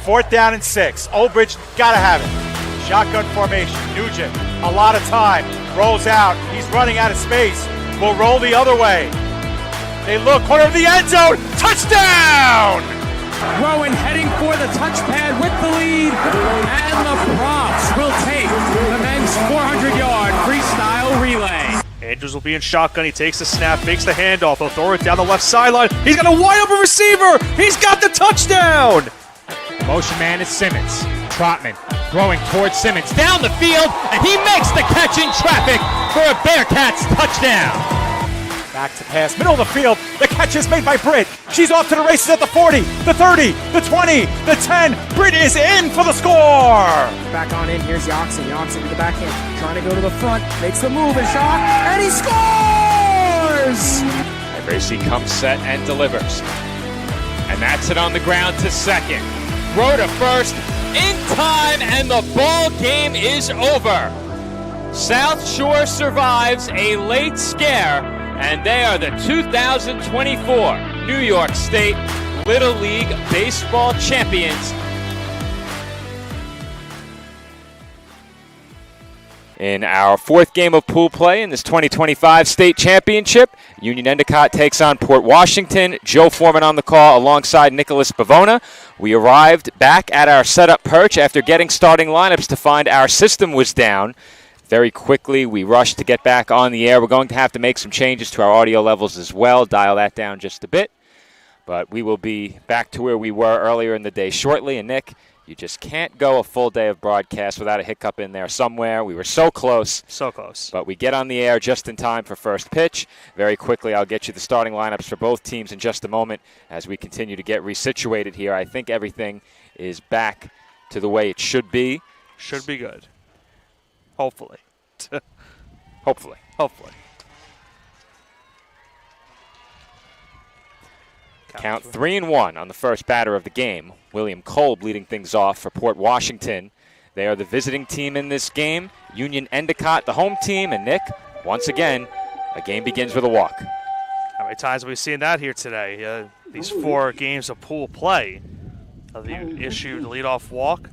4th down and 6. Obridge gotta have it. Shotgun formation. Nugent, a lot of time. Rolls out. He's running out of space. Will roll the other way. They look, corner of the end zone. Touchdown! Rowan heading for the touchpad with the lead, and the Props will take the men's 400-yard freestyle relay. Andrews will be in shotgun. He takes the snap, makes the handoff. He'll throw it down the left sideline. He's got a wide open receiver. He's got the touchdown. Motion man is Simmons. Trotman throwing towards Simmons down the field, and he makes the catch in traffic for a Bearcats touchdown. Back to pass, middle of the field. The catch is made by Britt. She's off to the races at the 40, the 30, the 20, the 10. Britt is in for the score. Back on in, here's Yoxin. Yoxin to the backhand, trying to go to the front, makes the move and shot, and he scores! And Gracie comes set and delivers. And that's it on the ground to second. Throw to first, in time, and the ball game is over. South Shore survives a late scare, and they are the 2024 New York State Little League Baseball champions. In our 4th game of pool play in this 2025 state championship, Union Endicott takes on Port Washington. Joe Foreman on the call alongside Nicholas Bavona. We arrived back at our setup perch after getting starting lineups to find our system was down. Very quickly, we rushed to get back on the air. We're going to have to make some changes to our audio levels as well, dial that down just a bit. But we will be back to where we were earlier in the day shortly. And Nick, you just can't go a full day of broadcast without a hiccup in there somewhere. We were so close. So close. But we get on the air just in time for first pitch. Very quickly, I'll get you the starting lineups for both teams in just a moment as we continue to get resituated here. I think everything is back to the way it should be. Should be good. Hopefully. Hopefully. Count 3-1 on the first batter of the game. William Kolb leading things off for Port Washington. They are the visiting team in this game. Union Endicott, the home team. And Nick, once again, a game begins with a walk. How many times have we seen that here today? These 4 games of pool play. The issued leadoff walk.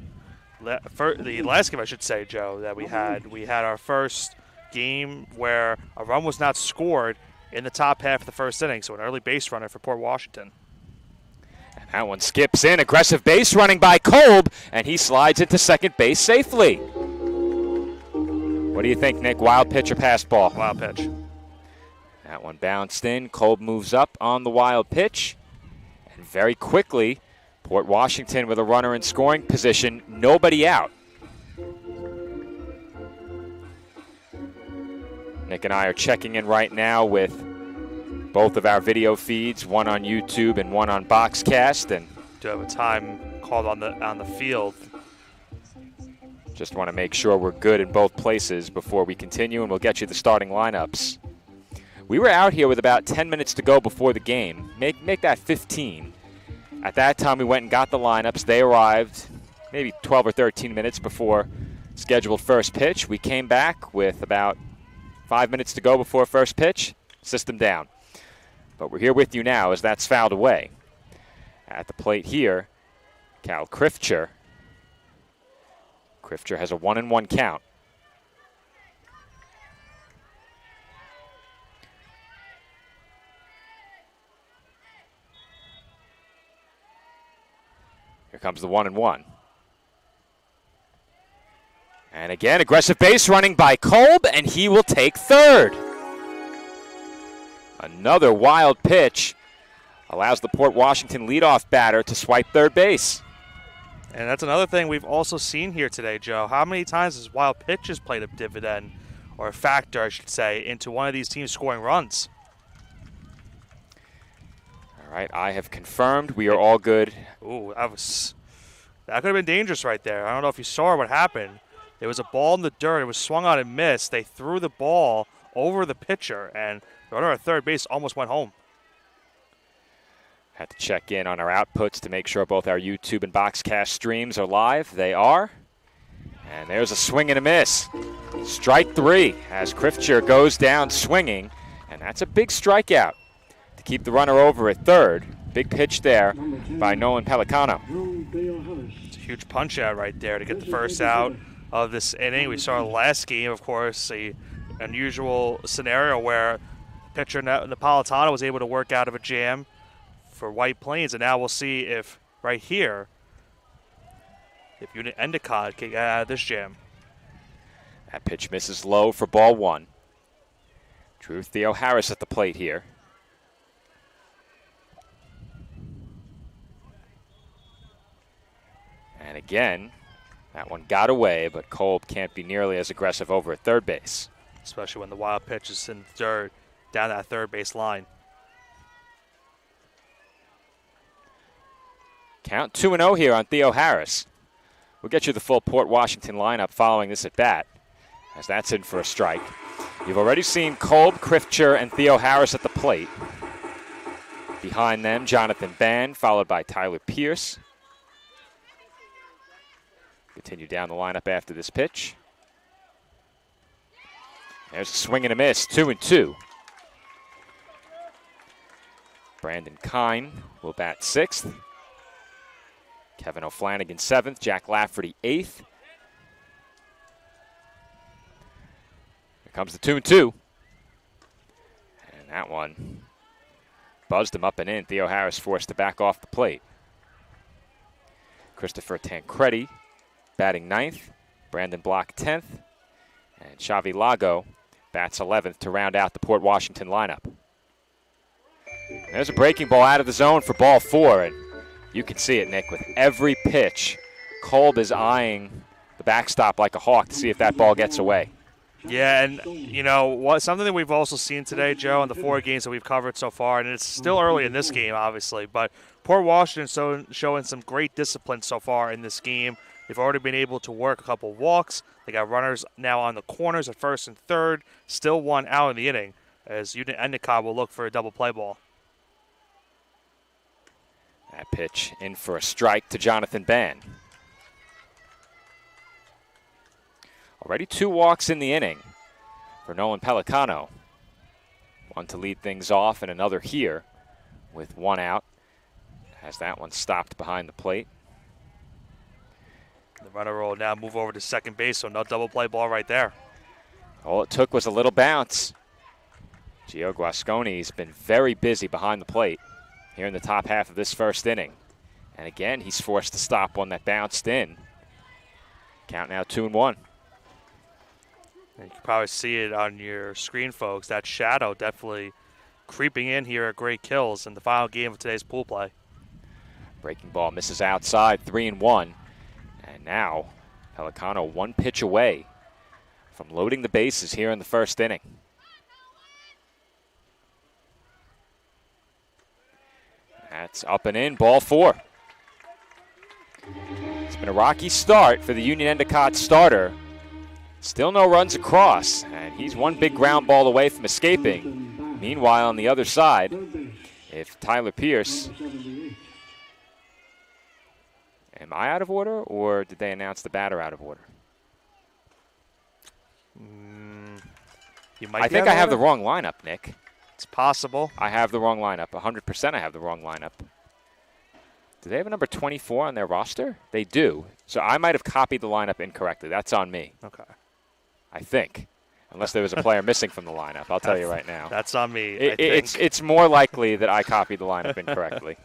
The last game, I should say, Joe, that we had our first game where a run was not scored in the top half of the first inning, so an early base runner for Port Washington. And that one skips in. Aggressive base running by Kolb, and he slides into second base safely. What do you think, Nick? Wild pitch or pass ball? Wild pitch. That one bounced in. Kolb moves up on the wild pitch, and very quickly, Port Washington with a runner in scoring position, nobody out. Nick and I are checking in right now with both of our video feeds, one on YouTube and one on Boxcast. And do have a time called on the field. Just want to make sure we're good in both places before we continue, and we'll get you the starting lineups. We were out here with about 10 minutes to go before the game. Make that 15. At that time, we went and got the lineups. They arrived maybe 12 or 13 minutes before scheduled first pitch. We came back with about 5 minutes to go before first pitch. System down. But we're here with you now as that's fouled away. At the plate here, Cal Krifcher. Krifcher has a 1-1 count. Here comes the 1-1. And again, aggressive base running by Kolb, and he will take third. Another wild pitch allows the Port Washington leadoff batter to swipe third base. And that's another thing we've also seen here today, Joe. How many times has wild pitches played a dividend, or a factor, I should say, into one of these teams scoring runs? All right, I have confirmed we are all good. Ooh, that could have been dangerous right there. I don't know if you saw what happened. There was a ball in the dirt. It was swung on and missed. They threw the ball over the pitcher, and the runner at third base almost went home. Had to check in on our outputs to make sure both our YouTube and Boxcast streams are live. They are. And there's a swing and a miss. Strike 3 as Krifcher goes down swinging, and that's a big strikeout to keep the runner over at third. Big pitch there by Nolan Pelicano. It's a huge punch out right there to get the first out of this inning. We saw last game, of course, a unusual scenario where pitcher Napolitano was able to work out of a jam for White Plains, and now we'll see if right here, if Unit Endicott can get out of this jam. That pitch misses low for ball one. Drew Theo Harris at the plate here. And again, that one got away, but Kolb can't be nearly as aggressive over at third base. Especially when the wild pitch is in third, down that third base line. Count 2-0 here on Theo Harris. We'll get you the full Port Washington lineup following this at bat, as that's in for a strike. You've already seen Kolb, Krifcher, and Theo Harris at the plate. Behind them, Jonathan Bann, followed by Tyler Pierce. Continue down the lineup after this pitch. There's a swing and a miss, 2-2. Brandon Kine will bat sixth. Kevin O'Flanagan seventh. Jack Lafferty eighth. Here comes the 2-2. And that one buzzed him up and in. Theo Harris forced to back off the plate. Christopher Tancredi batting ninth. Brandon Block 10th. And Xavi Lago bats 11th to round out the Port Washington lineup. There's a breaking ball out of the zone for ball four, and you can see it, Nick, with every pitch. Kolb is eyeing the backstop like a hawk to see if that ball gets away. Yeah, and you know something that we've also seen today, Joe, in the four games that we've covered so far, and it's still early in this game, obviously, but Port Washington showing some great discipline so far in this game. They've already been able to work a couple walks. They got runners now on the corners at first and third. Still one out in the inning, as Unit Endicott will look for a double play ball. That pitch in for a strike to Jonathan Bann. Already 2 walks in the inning for Nolan Pelicano. One to lead things off and another here with 1 out. Has that one stopped behind the plate. The runner will now move over to second base, so no double play ball right there. All it took was a little bounce. Gio Guasconi's been very busy behind the plate here in the top half of this first inning. And again, he's forced to stop one that bounced in. Count now 2-1. And you can probably see it on your screen, folks. That shadow definitely creeping in here at Great Kills in the final game of today's pool play. Breaking ball misses outside, 3-1. And now Pelicano 1 pitch away from loading the bases here in the first inning. That's up and in, ball 4. It's been a rocky start for the Union Endicott starter. Still no runs across, and he's 1 big ground ball away from escaping. Meanwhile, on the other side, if Tyler Pierce... Am I out of order, or did they announce the batter out of order? You might I think I have the wrong lineup, Nick. It's possible. I have the wrong lineup. 100% I have the wrong lineup. Do they have a number 24 on their roster? They do. So I might have copied the lineup incorrectly. That's on me. Okay. I think. Unless there was a player missing from the lineup. I'll tell you right now. That's on me. It's more likely that I copied the lineup incorrectly.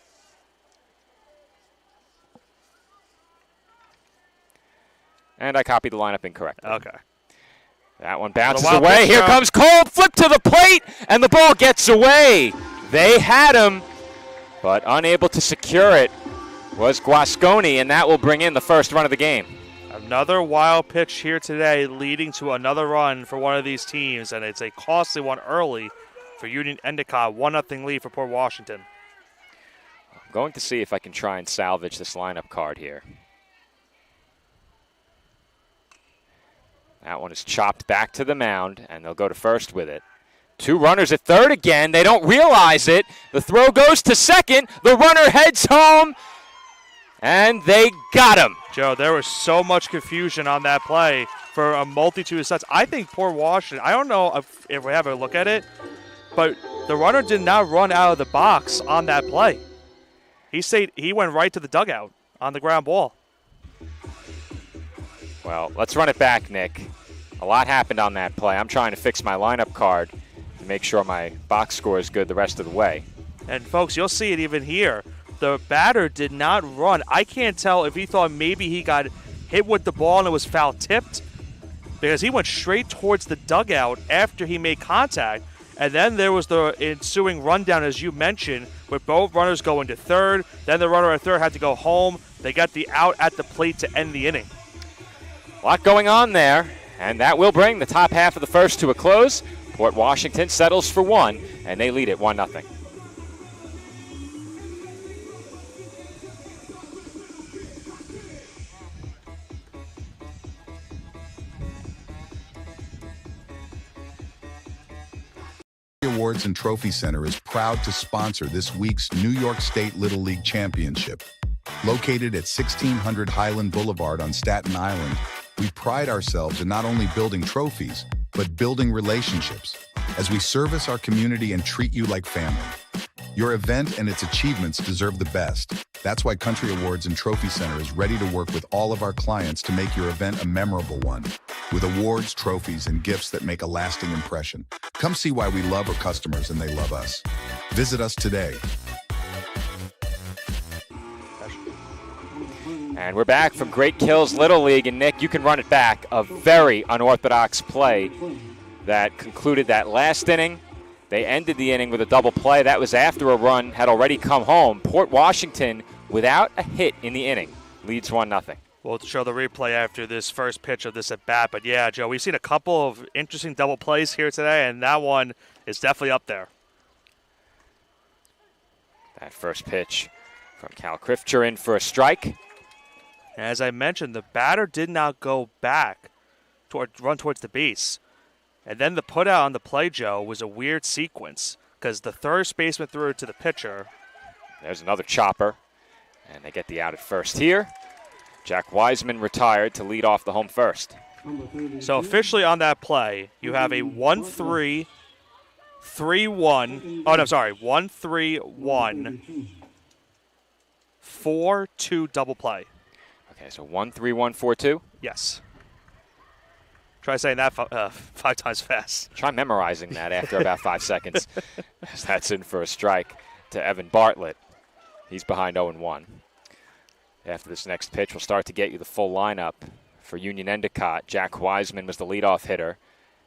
And I copied the lineup incorrectly. Okay. That one bounces away. Here comes Kolb. Flip to the plate, and the ball gets away. They had him, but unable to secure it was Guasconi, and that will bring in the first run of the game. Another wild pitch here today, leading to another run for one of these teams, and it's a costly one early for Union Endicott. 1-0 lead for Port Washington. I'm going to see if I can try and salvage this lineup card here. That one is chopped back to the mound, and they'll go to first with it. 2 runners at third again. They don't realize it. The throw goes to second. The runner heads home, and they got him. Joe, there was so much confusion on that play for a multitude of sets. I think Port Washington, I don't know if we have a look at it, but the runner did not run out of the box on that play. He went right to the dugout on the ground ball. Well, let's run it back, Nick. A lot happened on that play. I'm trying to fix my lineup card to make sure my box score is good the rest of the way. And, folks, you'll see it even here. The batter did not run. I can't tell if he thought maybe he got hit with the ball and it was foul tipped, because he went straight towards the dugout after he made contact. And then there was the ensuing rundown, as you mentioned, with both runners going to third. Then the runner at third had to go home. They got the out at the plate to end the inning. A lot going on there, and that will bring the top half of the first to a close. Port Washington settles for 1, and they lead it 1-0. Awards and Trophy Center is proud to sponsor this week's New York State Little League Championship. Located at 1600 Highland Boulevard on Staten Island, we pride ourselves in not only building trophies, but building relationships, as we service our community and treat you like family. Your event and its achievements deserve the best. That's why Country Awards and Trophy Center is ready to work with all of our clients to make your event a memorable one, with awards, trophies, and gifts that make a lasting impression. Come see why we love our customers and they love us. Visit us today. And we're back from Great Kills Little League, and Nick, you can run it back. A very unorthodox play that concluded that last inning. They ended the inning with a double play. That was after a run had already come home. Port Washington, without a hit in the inning, leads 1-0. We'll show the replay after this first pitch of this at-bat. But, yeah, Joe, we've seen a couple of interesting double plays here today, and that one is definitely up there. That first pitch from Cal Crifcher in for a strike. As I mentioned, the batter did not go back run towards the base. And then the put out on the play, Joe, was a weird sequence because the third baseman threw it to the pitcher. There's another chopper, and they get the out at first here. Jack Wiseman retired to lead off the home first. So officially on that play, you have a 1-3, 3-1. Oh, no, sorry, 1-3-1, 4-2 double play. Okay, so 1-3-1-4-2. Yes. Try saying that 5 times fast. Try memorizing that after about 5 seconds. As that's in for a strike to Evan Bartlett. He's behind 0-1. After this next pitch, we'll start to get you the full lineup for Union Endicott. Jack Wiseman was the leadoff hitter.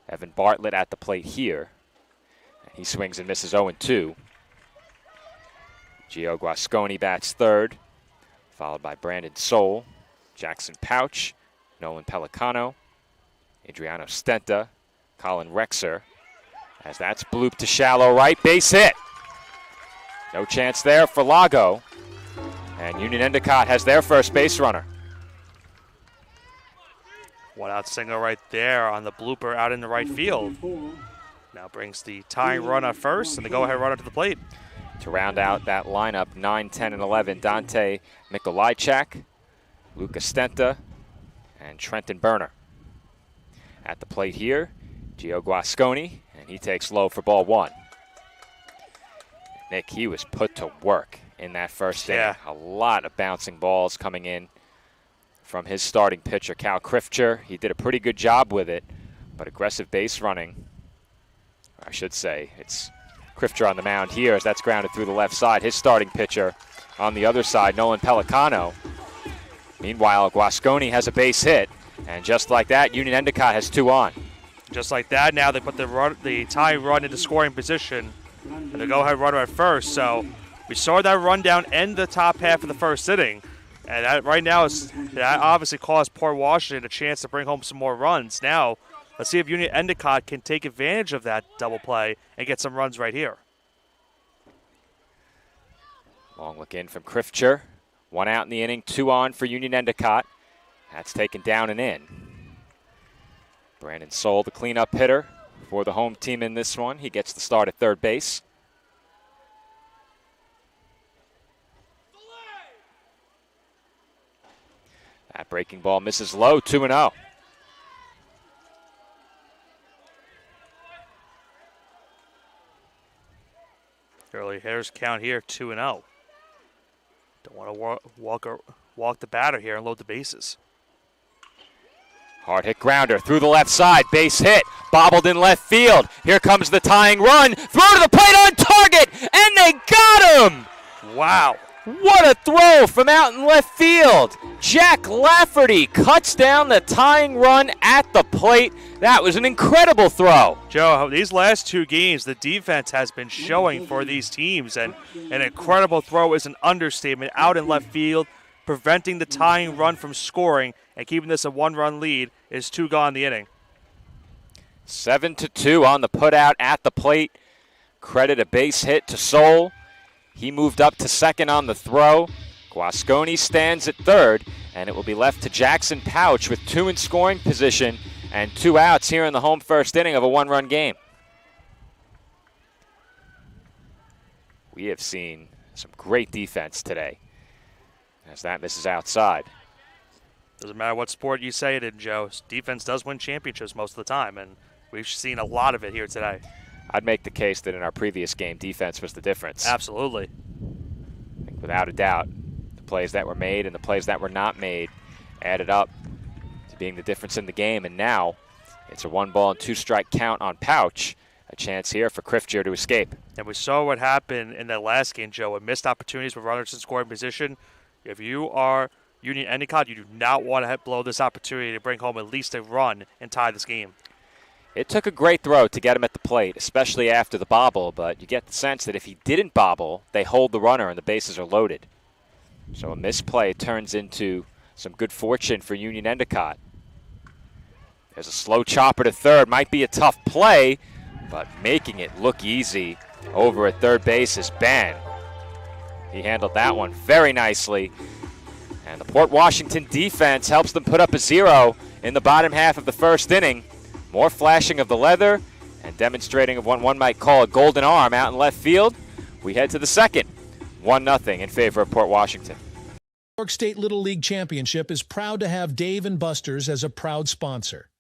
Evan Bartlett at the plate here. And he swings and misses 0-2. Gio Guasconi bats third, followed by Brandon Soule, Jackson Pouch, Nolan Pelicano, Adriano Stenta, Colin Rexer, as that's blooped to shallow right, base hit. No chance there for Lago, and Union Endicott has their first base runner. One out single right there on the blooper out in the right field. Now brings the tying run at first and the go-ahead runner to the plate. To round out that lineup, 9, 10, and 11, Dante Mikolajczak, Luca Stenta, and Trenton Berner. At the plate here, Gio Guasconi, and he takes low for ball 1. Nick, he was put to work in that first inning. A lot of bouncing balls coming in from his starting pitcher, Cal Crifcher. He did a pretty good job with it, but aggressive base running. I should say, it's Crifcher on the mound here as that's grounded through the left side. His starting pitcher on the other side, Nolan Pelicano. Meanwhile, Guasconi has a base hit. And just like that, Union Endicott has 2 on. Just like that, now they put the tie run into scoring position. And the go-ahead runner at first. So we saw that run down end the top half of the first inning. And that right now, that obviously caused Port Washington a chance to bring home some more runs. Now, let's see if Union Endicott can take advantage of that double play and get some runs right here. Long look in from Crifcher. 1 out in the inning, 2 on for Union Endicott. That's taken down and in. Brandon Soule, the cleanup hitter for the home team in this one. He gets the start at third base. That breaking ball misses low, 2-0. Early hitters count here, 2-0. Don't want to walk the batter here and load the bases. Hard hit grounder through the left side, base hit, bobbled in left field. Here comes the tying run, throw to the plate on target, and they got him! Wow. What a throw from out in left field. Jack Lafferty cuts down the tying run at the plate. That was an incredible throw. Joe, these last two games, the defense has been showing for these teams, and an incredible throw is an understatement out in left field, preventing the tying run from scoring and keeping this a one-run lead. Is 2 gone in the inning. 7-2 on the putout at the plate. Credit a base hit to Soul. He moved up to second on the throw. Guasconi stands at third, and it will be left to Jackson Pouch with 2 in scoring position and 2 outs here in the home first inning of a one-run game. We have seen some great defense today as that misses outside. Doesn't matter what sport you say it in, Joe. Defense does win championships most of the time, and we've seen a lot of it here today. I'd make the case that in our previous game, defense was the difference. Absolutely. I think without a doubt, the plays that were made and the plays that were not made added up to being the difference in the game. And now it's a 1-ball and 2-strike count on Pouch. A chance here for Criftier to escape. And we saw what happened in that last game, Joe, with missed opportunities with runners in scoring position. If you are Union Endicott, you do not want to blow this opportunity to bring home at least a run and tie this game. It took a great throw to get him at the plate, especially after the bobble, but you get the sense that if he didn't bobble, they hold the runner and the bases are loaded. So a misplay turns into some good fortune for Union Endicott. There's a slow chopper to third. Might be a tough play, but making it look easy over at third base is Ben. He handled that one very nicely. And the Port Washington defense helps them put up a 0 in the bottom half of the first inning. More flashing of the leather and demonstrating of what one might call a golden arm out in left field. We head to the second. 1-0 in favor of Port Washington. New York State Little League Championship is proud to have Dave & Buster's as a proud sponsor.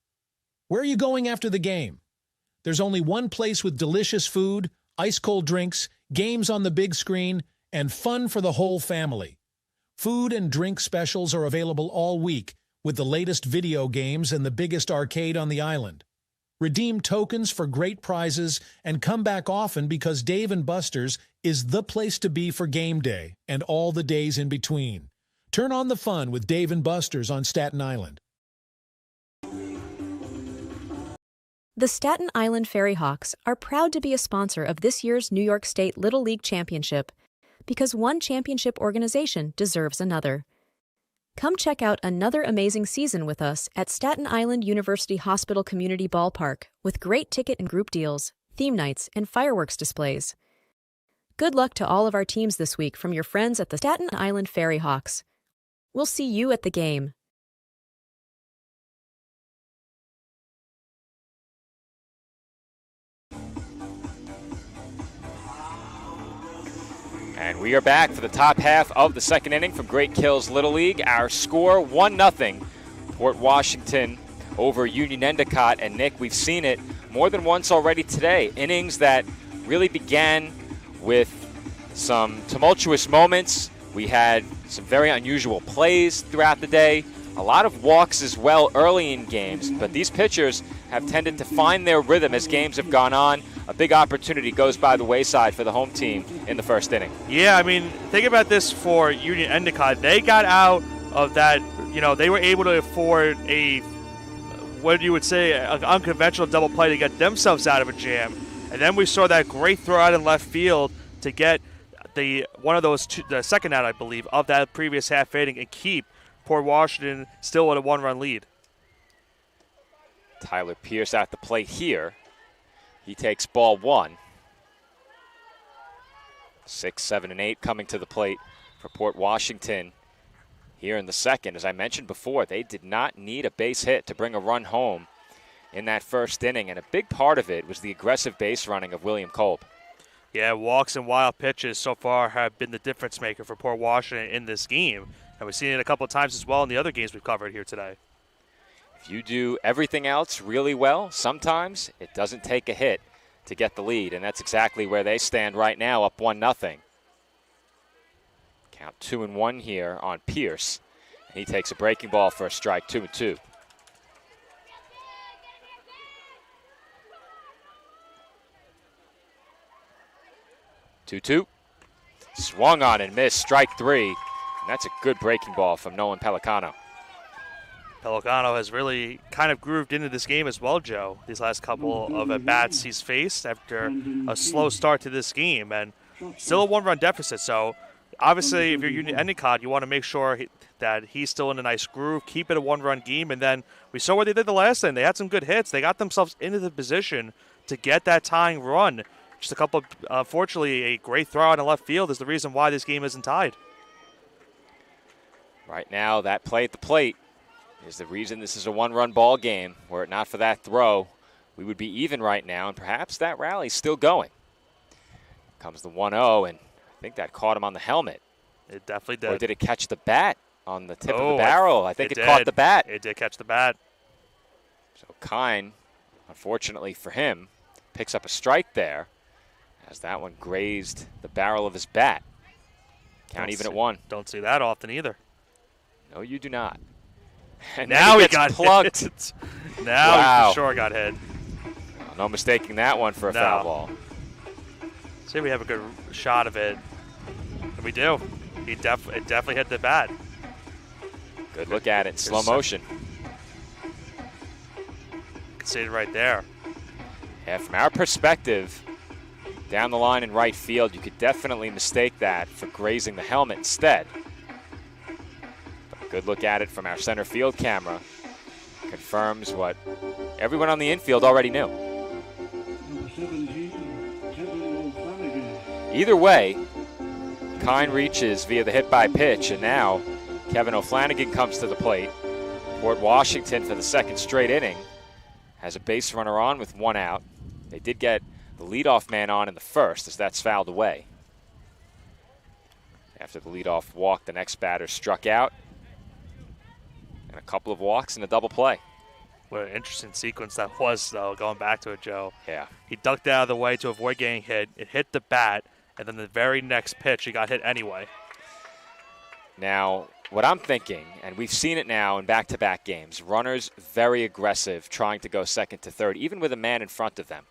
Where are you going after the game? There's only one place with delicious food, ice-cold drinks, games on the big screen, and fun for the whole family. Food and drink specials are available all week with the latest video games and the biggest arcade on the island. Redeem tokens for great prizes and come back often because Dave & Buster's is the place to be for game day and all the days in between. Turn on the fun with Dave & Buster's on Staten Island. The Staten Island Ferry Hawks are proud to be a sponsor of this year's New York State Little League Championship because one championship organization deserves another. Come check out another amazing season with us at Staten Island University Hospital Community Ballpark with great ticket and group deals, theme nights, and fireworks displays. Good luck to all of our teams this week from your friends at the Staten Island Ferry Hawks. We'll see you at the game. And we are back for the top half of the second inning from Great Kills Little League. Our score, 1-0. Port Washington over Union Endicott. And Nick, we've seen it more than once already today. Innings that really began with some tumultuous moments. We had some very unusual plays throughout the day. A lot of walks as well early in games. But these pitchers have tended to find their rhythm as games have gone on. A big opportunity goes by the wayside for the home team in the first inning. Yeah, I mean, think about this for Union Endicott. They got out of that, they were able to afford what you would say, an unconventional double play to get themselves out of a jam. And then we saw that great throw out in left field to get the second out, I believe, of that previous half inning and keep Port Washington still with a 1-run lead. Tyler Pierce at the plate here. He takes ball 1. 6, 7, and 8 coming to the plate for Port Washington here in the second. As I mentioned before, they did not need a base hit to bring a run home in that first inning, and a big part of it was the aggressive base running of William Kolb. Yeah, walks and wild pitches so far have been the difference maker for Port Washington in this game, and we've seen it a couple of times as well in the other games we've covered here today. If you do everything else really well, sometimes it doesn't take a hit to get the lead, and that's exactly where they stand right now, up 1-0. Count 2-1 here on Pierce. He takes a breaking ball for a strike, 2-2. 2-2. Swung on and missed, strike 3. And that's a good breaking ball from Nolan Pelicano. Pelicano has really kind of grooved into this game as well, Joe. These last couple of at-bats he's faced after a slow start to this game, and still a one-run deficit. So obviously, if you're Union Endicott, you want to make sure that he's still in a nice groove, keep it a one-run game, and then we saw what they did the last time. They had some good hits. They got themselves into the position to get that tying run. Just a couple, unfortunately, a great throw out in left field is the reason why this game isn't tied. Right now, that play at the plate is the reason this is a one-run ball game. Were it not for that throw, we would be even right now, and perhaps that rally's still going. Comes the 1-0, and I think that caught him on the helmet. It definitely did. Or did it catch the bat on the tip of the barrel? I think it did. caught the bat. It did catch the bat. So Kine, unfortunately for him, picks up a strike there as that one grazed the barrel of his bat. Count even at 1. Don't see that often either. No, you do not. And now he got got plugged. Hit. Now he for sure got hit. No mistaking that one for a foul ball. See if we have a good shot of it. And we do. It definitely hit the bat. Good look at it, slow motion. You can see it right there. Yeah, from our perspective, down the line in right field, you could definitely mistake that for grazing the helmet instead. But a good look at it from our center field camera confirms what everyone on the infield already knew. Either way, Kine reaches via the hit by pitch, and now Kevin O'Flanagan comes to the plate. Port Washington, for the second straight inning, has a base runner on with 1 out. They did get the leadoff man on in the first, as that's fouled away. After the leadoff walk, the next batter struck out. And a couple of walks and a double play. What an interesting sequence that was, though, going back to it, Joe. Yeah. He ducked out of the way to avoid getting hit. It hit the bat, and then the very next pitch, he got hit anyway. Now, what I'm thinking, and we've seen it now in back-to-back games, runners very aggressive trying to go second to third, even with a man in front of them.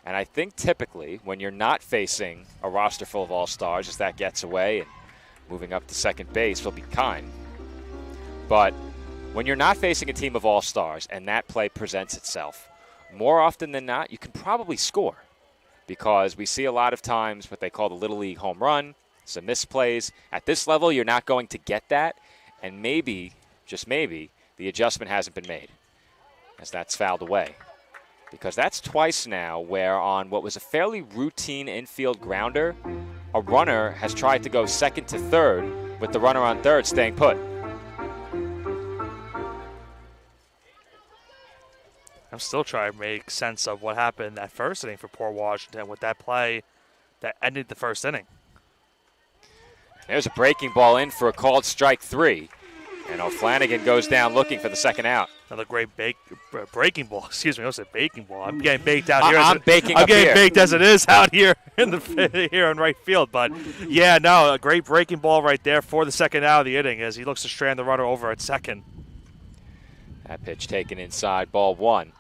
And I think typically when you're not facing a roster full of all-stars, as that gets away and moving up to second base will be Kine. But when you're not facing a team of all-stars and that play presents itself, more often than not, you can probably score. Because we see a lot of times what they call the Little League home run, some misplays. At this level, you're not going to get that. And maybe, just maybe, the adjustment hasn't been made as that's fouled away. Because that's twice now where on what was a fairly routine infield grounder, a runner has tried to go second to third with the runner on third staying put. I'm still trying to make sense of what happened that first inning for Port Washington with that play that ended the first inning. There's a breaking ball in for a called strike 3. And O'Flanagan goes down looking for the second out. Another great breaking ball. Excuse me, I said baking ball. I'm getting baked out here. I'm getting baked as it is out here in here in right field. But yeah, no, a great breaking ball right there for the second out of the inning as he looks to strand the runner over at second. That pitch taken inside, ball 1.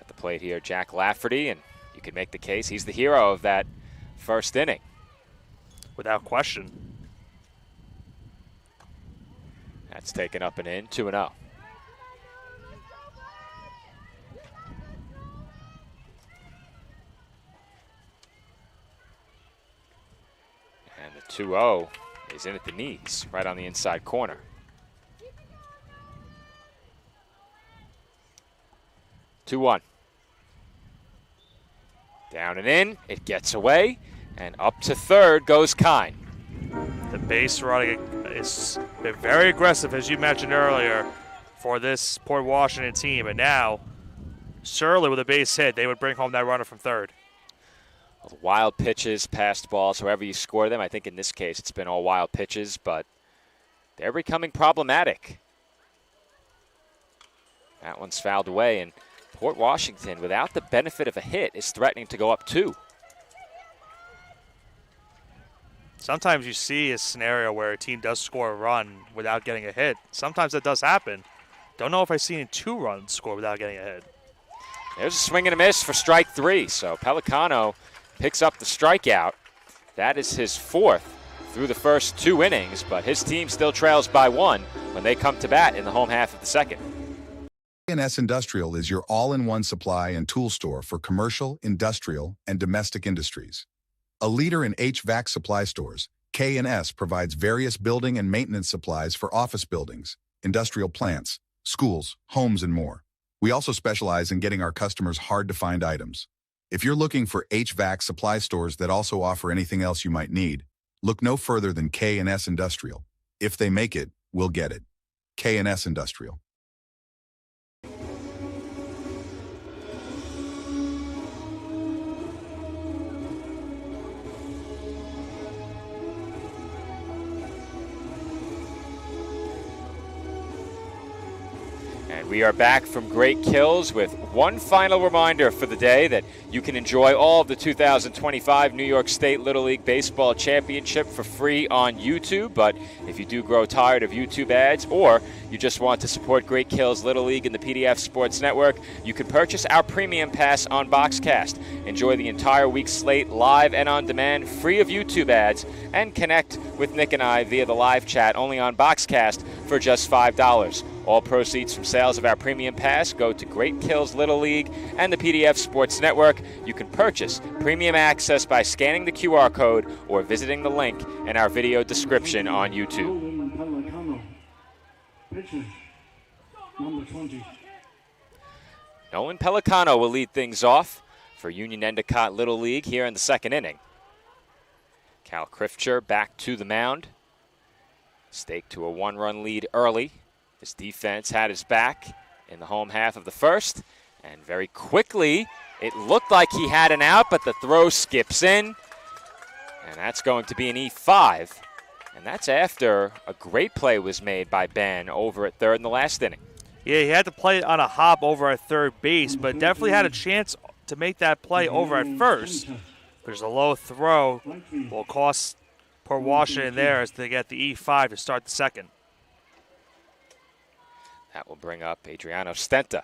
At the plate here, Jack Lafferty, and you can make the case he's the hero of that first inning. Without question. That's taken up and in, 2-0. And the 2-0 is in at the knees, right on the inside corner. Two-one. Down and in, it gets away, and up to third goes Kine. The base running is been very aggressive, as you mentioned earlier, for this Port Washington team. And now, Surly with a base hit, they would bring home that runner from third. Wild pitches, passed balls, however you score them. I think in this case it's been all wild pitches, but they're becoming problematic. That one's fouled away, and Port Washington, without the benefit of a hit, is threatening to go up 2. sometimes you see a scenario where a team does score a run without getting a hit. Sometimes that does happen. Don't know if I've seen 2 runs score without getting a hit. There's a swing and a miss for strike 3. So Pelicano picks up the strikeout. That is his 4th through the first 2 innings, but his team still trails by 1 when they come to bat in the home half of the second. K&S Industrial is your all-in-one supply and tool store for commercial, industrial, and domestic industries. A leader in HVAC supply stores, K&S provides various building and maintenance supplies for office buildings, industrial plants, schools, homes, and more. We also specialize in getting our customers hard-to-find items. If you're looking for HVAC supply stores that also offer anything else you might need, look no further than K&S Industrial. If they make it, we'll get it. K&S Industrial. We are back from Great Kills with one final reminder for the day that you can enjoy all of the 2025 New York State Little League Baseball Championship for free on YouTube. But if you do grow tired of YouTube ads, or you just want to support Great Kills Little League and the PDF Sports Network, you can purchase our premium pass on Boxcast. Enjoy the entire week's slate live and on demand, free of YouTube ads, and connect with Nick and I via the live chat only on Boxcast for just $5. All proceeds from sales of our premium pass go to Great Kills Little League and the PDF Sports Network. You can purchase premium access by scanning the QR code or visiting the link in our video description on YouTube. Number 20. Nolan Pelicano will lead things off for Union Endicott Little League here in the second inning. Cal Krifcher back to the mound. Staked to a 1-run lead early. His defense had his back in the home half of the first, and very quickly it looked like he had an out, but the throw skips in, and that's going to be an E5, and that's after a great play was made by Ben over at third in the last inning. Yeah, he had to play it on a hop over at third base, but definitely had a chance to make that play over at first. There's a low throw, will cost poor Washington there as they get the E5 to start the second. That will bring up Adriano Stenta.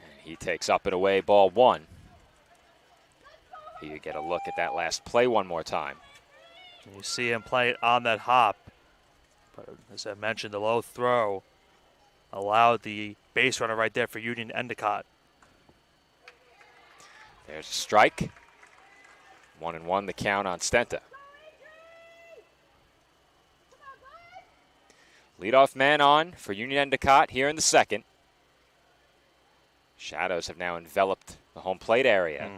And he takes up and away ball 1. Here you get a look at that last play one more time. You see him play it on that hop. But as I mentioned, the low throw allowed the base runner right there for Union Endicott. There's a strike. 1-1 the count on Stenta. Leadoff man on for Union Endicott here in the second. Shadows have now enveloped the home plate area.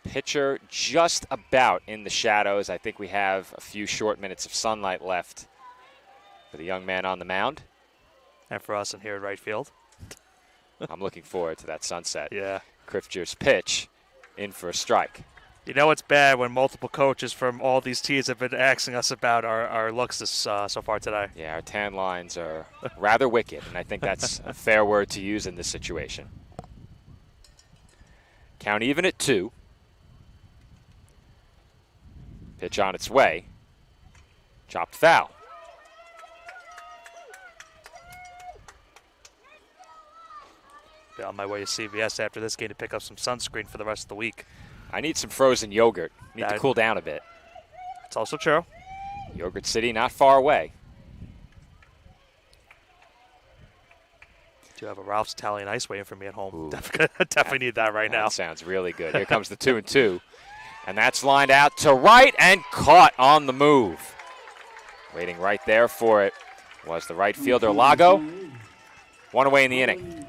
The pitcher just about in the shadows. I think we have a few short minutes of sunlight left for the young man on the mound. And for us in here in right field. I'm looking forward to that sunset. Yeah. Krifcher's pitch in for a strike. You know it's bad when multiple coaches from all these teams have been asking us about our looks so far today. Yeah, our tan lines are rather wicked, and I think that's a fair word to use in this situation. Count even at 2. Pitch on its way. Chopped foul. Be on my way to CVS after this game to pick up some sunscreen for the rest of the week. I need some frozen yogurt. Need to cool down a bit. It's also true. Yogurt City, not far away. Do have a Ralph's Italian Ice waiting for me at home. Definitely need that right now. That sounds really good. Here comes the 2-2. And that's lined out to right and caught on the move. Waiting right there for it was the right fielder, Lago. 1 away in the inning.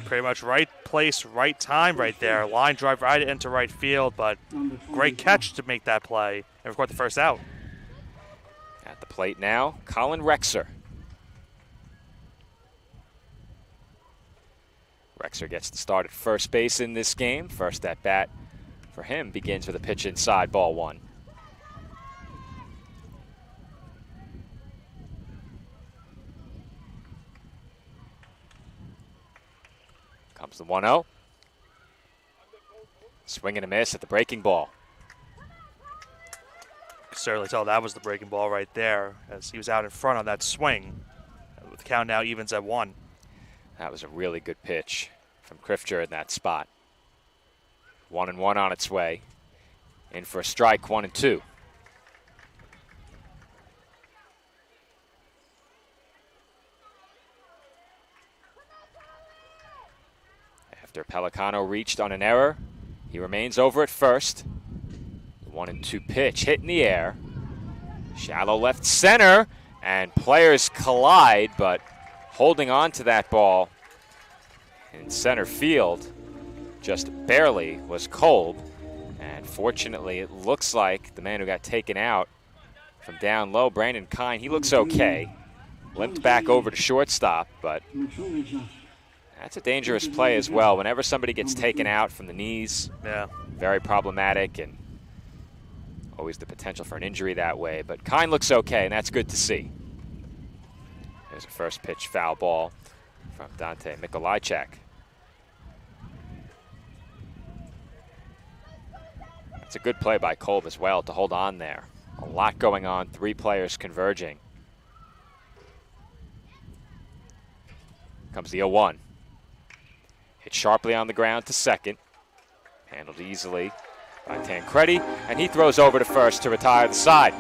Pretty much right place, right time right there. Line drive right into right field, but great catch to make that play and record the first out. At the plate now, Colin Rexer. Rexer gets the start at first base in this game. First at bat for him begins with a pitch inside, ball 1. Comes the 1-0. Swing and a miss at the breaking ball. necessarily tell that was the breaking ball right there, as he was out in front on that swing. With the count now evens at 1. That was a really good pitch from Krifter in that spot. 1-1 on its way. In for a strike, 1-2. After Pelicano reached on an error, he remains over at first. The 1-2 pitch hit in the air. Shallow left center, and players collide, but holding on to that ball in center field just barely was Kolb. And fortunately, it looks like the man who got taken out from down low, Brandon Kine, he looks okay. Limped back over to shortstop, but that's a dangerous play as well. Whenever somebody gets taken out from the knees, very problematic, and always the potential for an injury that way. But Kine looks okay, and that's good to see. There's a first pitch foul ball from Dante Mikolajczak. It's a good play by Kolb as well to hold on there. A lot going on, 3 players converging. Comes the 0-1. Hit sharply on the ground to second. Handled easily by Tancredi, and he throws over to first to retire the side.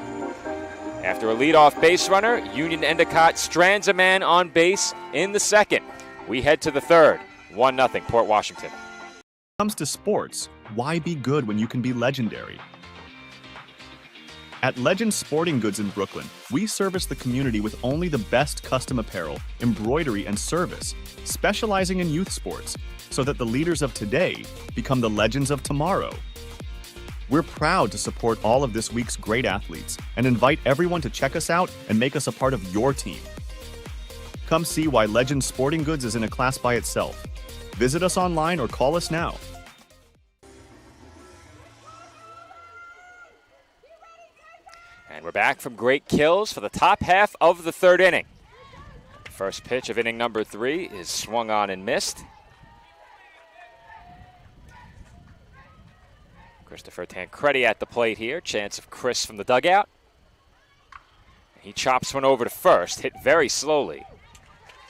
After a leadoff base runner, Union Endicott strands a man on base in the second. We head to the third. 1-0 Port Washington. When it comes to sports, why be good when you can be legendary? At Legend Sporting Goods in Brooklyn, we service the community with only the best custom apparel, embroidery, and service, specializing in youth sports, so that the leaders of today become the legends of tomorrow. We're proud to support all of this week's great athletes and invite everyone to check us out and make us a part of your team. Come see why Legend Sporting Goods is in a class by itself. Visit us online or call us now. And we're back from great kills for the top half of the third inning. The first pitch of inning number 3 is swung on and missed. Christopher Tancredi at the plate here. Chance of Chris from the dugout. He chops one over to first, hit very slowly,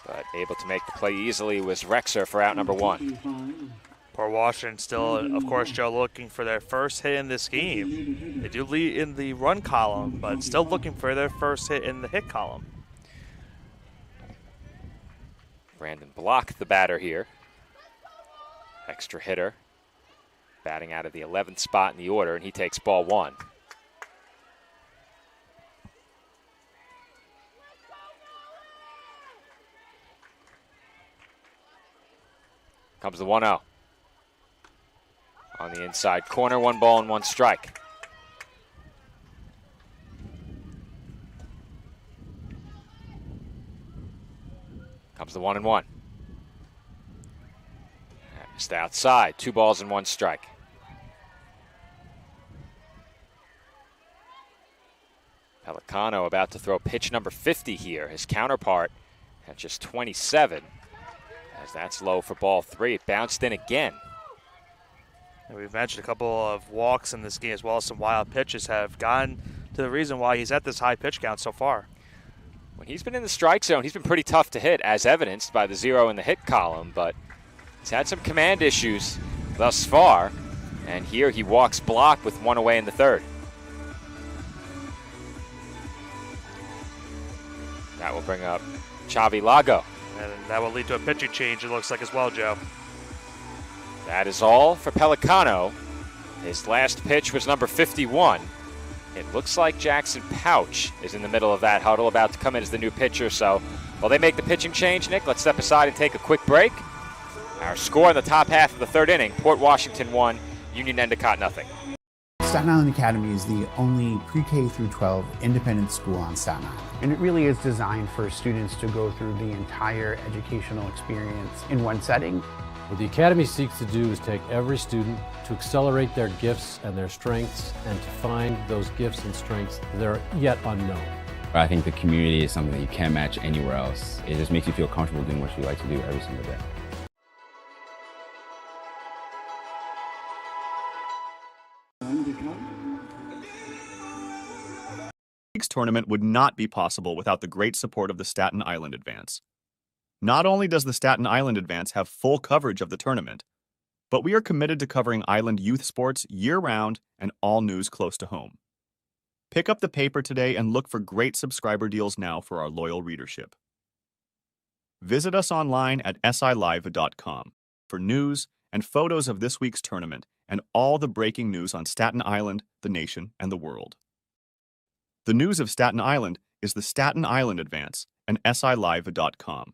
but able to make the play easily was Rexer for out number 1. Port Washington still, of course, Joe, looking for their first hit in this game. They do lead in the run column, but still looking for their first hit in the hit column. Brandon Block, the batter here. Extra hitter. Batting out of the 11th spot in the order, and he takes ball 1. Comes the 1-0. On the inside corner, 1 ball and 1 strike. Comes the 1-1. Missed outside, 2 balls and 1 strike. Pelicano about to throw pitch number 50 here. His counterpart at just 27. As that's low for ball 3. It bounced in again. And we've mentioned a couple of walks in this game as well as some wild pitches have gotten to the reason why he's at this high pitch count so far. When he's been in the strike zone, he's been pretty tough to hit, as evidenced by the 0 in the hit column, but he's had some command issues thus far, and here he walks Block with 1 away in the third. That will bring up Chavi Lago. And that will lead to a pitching change, it looks like, as well, Joe. That is all for Pelicano. His last pitch was number 51. It looks like Jackson Pouch is in the middle of that huddle, about to come in as the new pitcher. So while they make the pitching change, Nick, let's step aside and take a quick break. Our score in the top half of the third inning, Port Washington 1, Union Endicott 0. Staten Island Academy is the only pre-K through 12 independent school on Staten Island. And it really is designed for students to go through the entire educational experience in one setting. What the Academy seeks to do is take every student to accelerate their gifts and their strengths and to find those gifts and strengths that are yet unknown. I think the community is something that you can't match anywhere else. It just makes you feel comfortable doing what you like to do every single day. week's tournament would not be possible without the great support of the Staten Island Advance. Not only does the Staten Island Advance have full coverage of the tournament, but we are committed to covering island youth sports year-round and all news close to home. Pick up the paper today and look for great subscriber deals now for our loyal readership. Visit us online at silive.com for news and photos of this week's tournament and all the breaking news on Staten Island, the nation, and the world. The news of Staten Island is the Staten Island Advance and silive.com.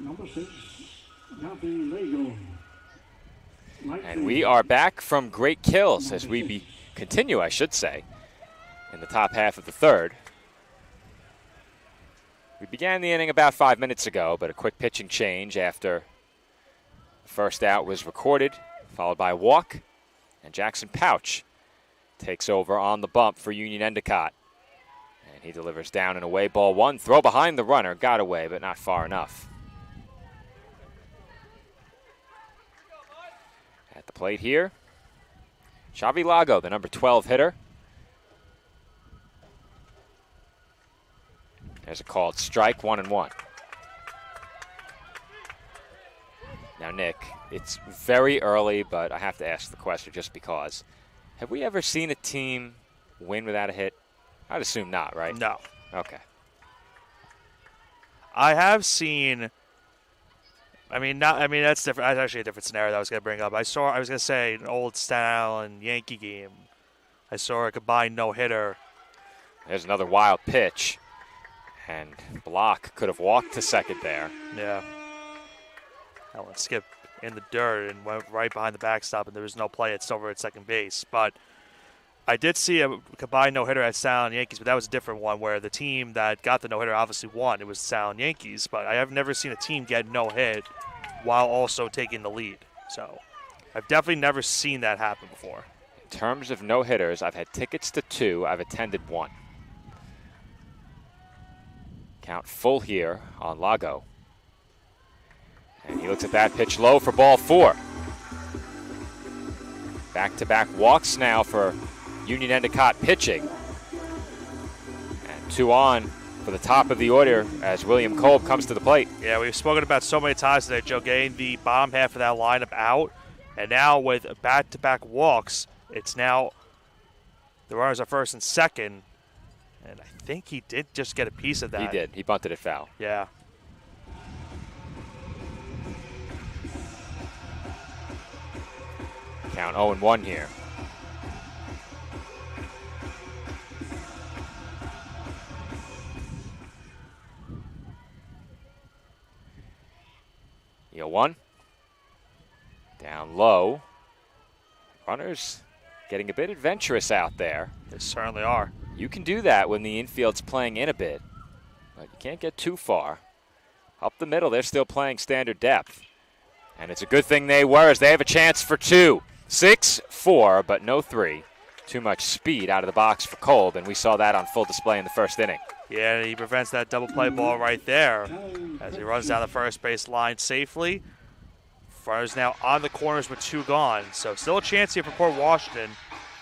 Number 6, Nothing Lego. And we are back from great kills as we continue, I should say, in the top half of the third. We began the inning about 5 minutes ago, but a quick pitching change after the first out was recorded, followed by a walk, and Jackson Pouch takes over on the bump for Union Endicott. And he delivers down and away, ball one. Throw behind the runner, got away, but not far enough. At the plate here, Xavi Lago, the number 12 hitter. There's a called strike, 1-1. Now, Nick, it's very early, but I have to ask the question just because. Have we ever seen a team win without a hit? I'd assume not, right? No. Okay. I have seen. That's different. That's actually a different scenario that I was going to bring up. I was going to say an old Staten Island Yankee game. I saw a combined no-hitter. There's another wild pitch. And Block could have walked to second there. Yeah. That one skipped in the dirt and went right behind the backstop, and there was no play. It's over at second base. But I did see a combined no-hitter at Staten Island Yankees, but that was a different one where the team that got the no-hitter obviously won. It was Staten Island Yankees, but I have never seen a team get no-hit while also taking the lead. So I've definitely never seen that happen before. In terms of no-hitters, I've had tickets to 2. I've attended 1. Count full here on Lago. And he looks at that pitch low for ball 4. Back-to-back walks now for Union Endicott pitching. And 2 on for the top of the order as William Kolb comes to the plate. Yeah, we've spoken about so many times today, Joe, getting the bottom half of that lineup out. And now with back-to-back walks, it's now the runners are first and second. And I think he did just get a piece of that. He did. He bunted it foul. Yeah. Count 0-1 here. One. Down low. Runners getting a bit adventurous out there. They certainly are. You can do that when the infield's playing in a bit, but you can't get too far. Up the middle, they're still playing standard depth. And it's a good thing they were, as they have a chance for 2. 6-4, but no 3. Too much speed out of the box for Kolb, and we saw that on full display in the first inning. Yeah, he prevents that double play ball right there as he runs down the first base line safely. Runners now on the corners with 2 gone, so still a chance here for Port Washington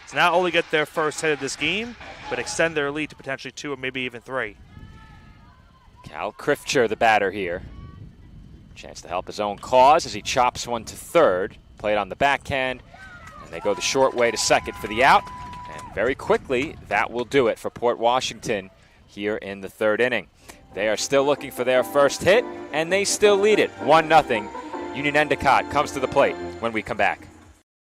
to not only get their first hit of this game, but extend their lead to potentially 2 or maybe even 3. Cal Krifcher, the batter here. Chance to help his own cause as he chops one to third. Played on the backhand, and they go the short way to second for the out. And very quickly, that will do it for Port Washington here in the third inning. They are still looking for their first hit, and they still lead it 1-0. Union Endicott comes to the plate when we come back.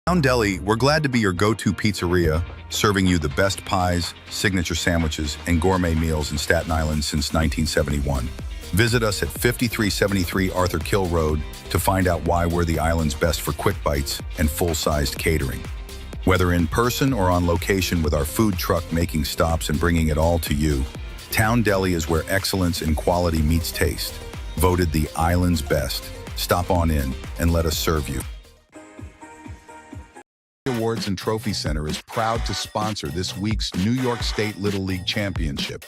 Town Deli, we're glad to be your go-to pizzeria, serving you the best pies, signature sandwiches, and gourmet meals in Staten Island since 1971. Visit us at 5373 Arthur Kill Road to find out why we're the island's best for quick bites and full-sized catering. Whether in person or on location with our food truck making stops and bringing it all to you, Town Deli is where excellence in quality meets taste. Voted the island's best. Stop on in and let us serve you. Awards and Trophy Center is proud to sponsor this week's New York State Little League Championship.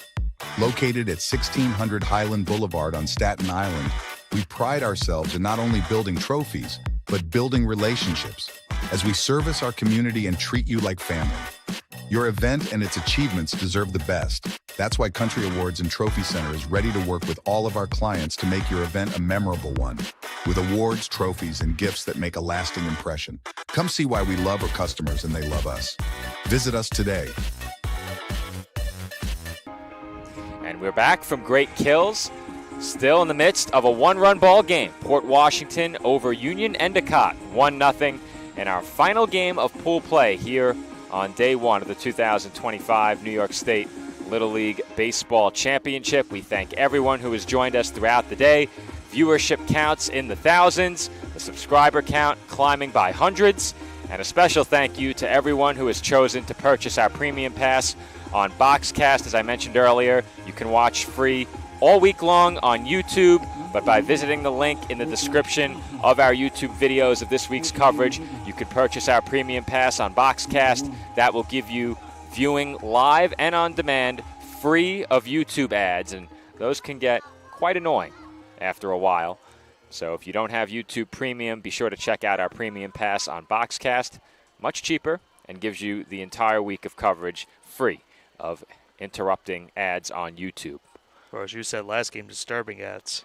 Located at 1600 Highland Boulevard on Staten Island, we pride ourselves in not only building trophies, but building relationships. as we service our community and treat you like family. Your event and its achievements deserve the best. That's why Country Awards and Trophy Center is ready to work with all of our clients to make your event a memorable one, with awards, trophies, and gifts that make a lasting impression. Come see why we love our customers and they love us. Visit us today. And we're back from Great Kills, still in the midst of a one-run ball game. Port Washington over Union Endicott, 1-0 in our final game of pool play here on day one of the 2025 New York State Little League Baseball Championship. We thank everyone who has joined us throughout the day. Viewership counts in the thousands, the subscriber count climbing by hundreds, and a special thank you to everyone who has chosen to purchase our premium pass on Boxcast. As I mentioned earlier, you can watch free all week long on YouTube, but by visiting the link in the description of our YouTube videos of this week's coverage, you can purchase our premium pass on Boxcast. That will give you viewing live and on demand, free of YouTube ads, and those can get quite annoying after a while. So if you don't have YouTube Premium, be sure to check out our premium pass on Boxcast. Much cheaper and gives you the entire week of coverage free of interrupting ads on YouTube. Or as you said last game, disturbing ads.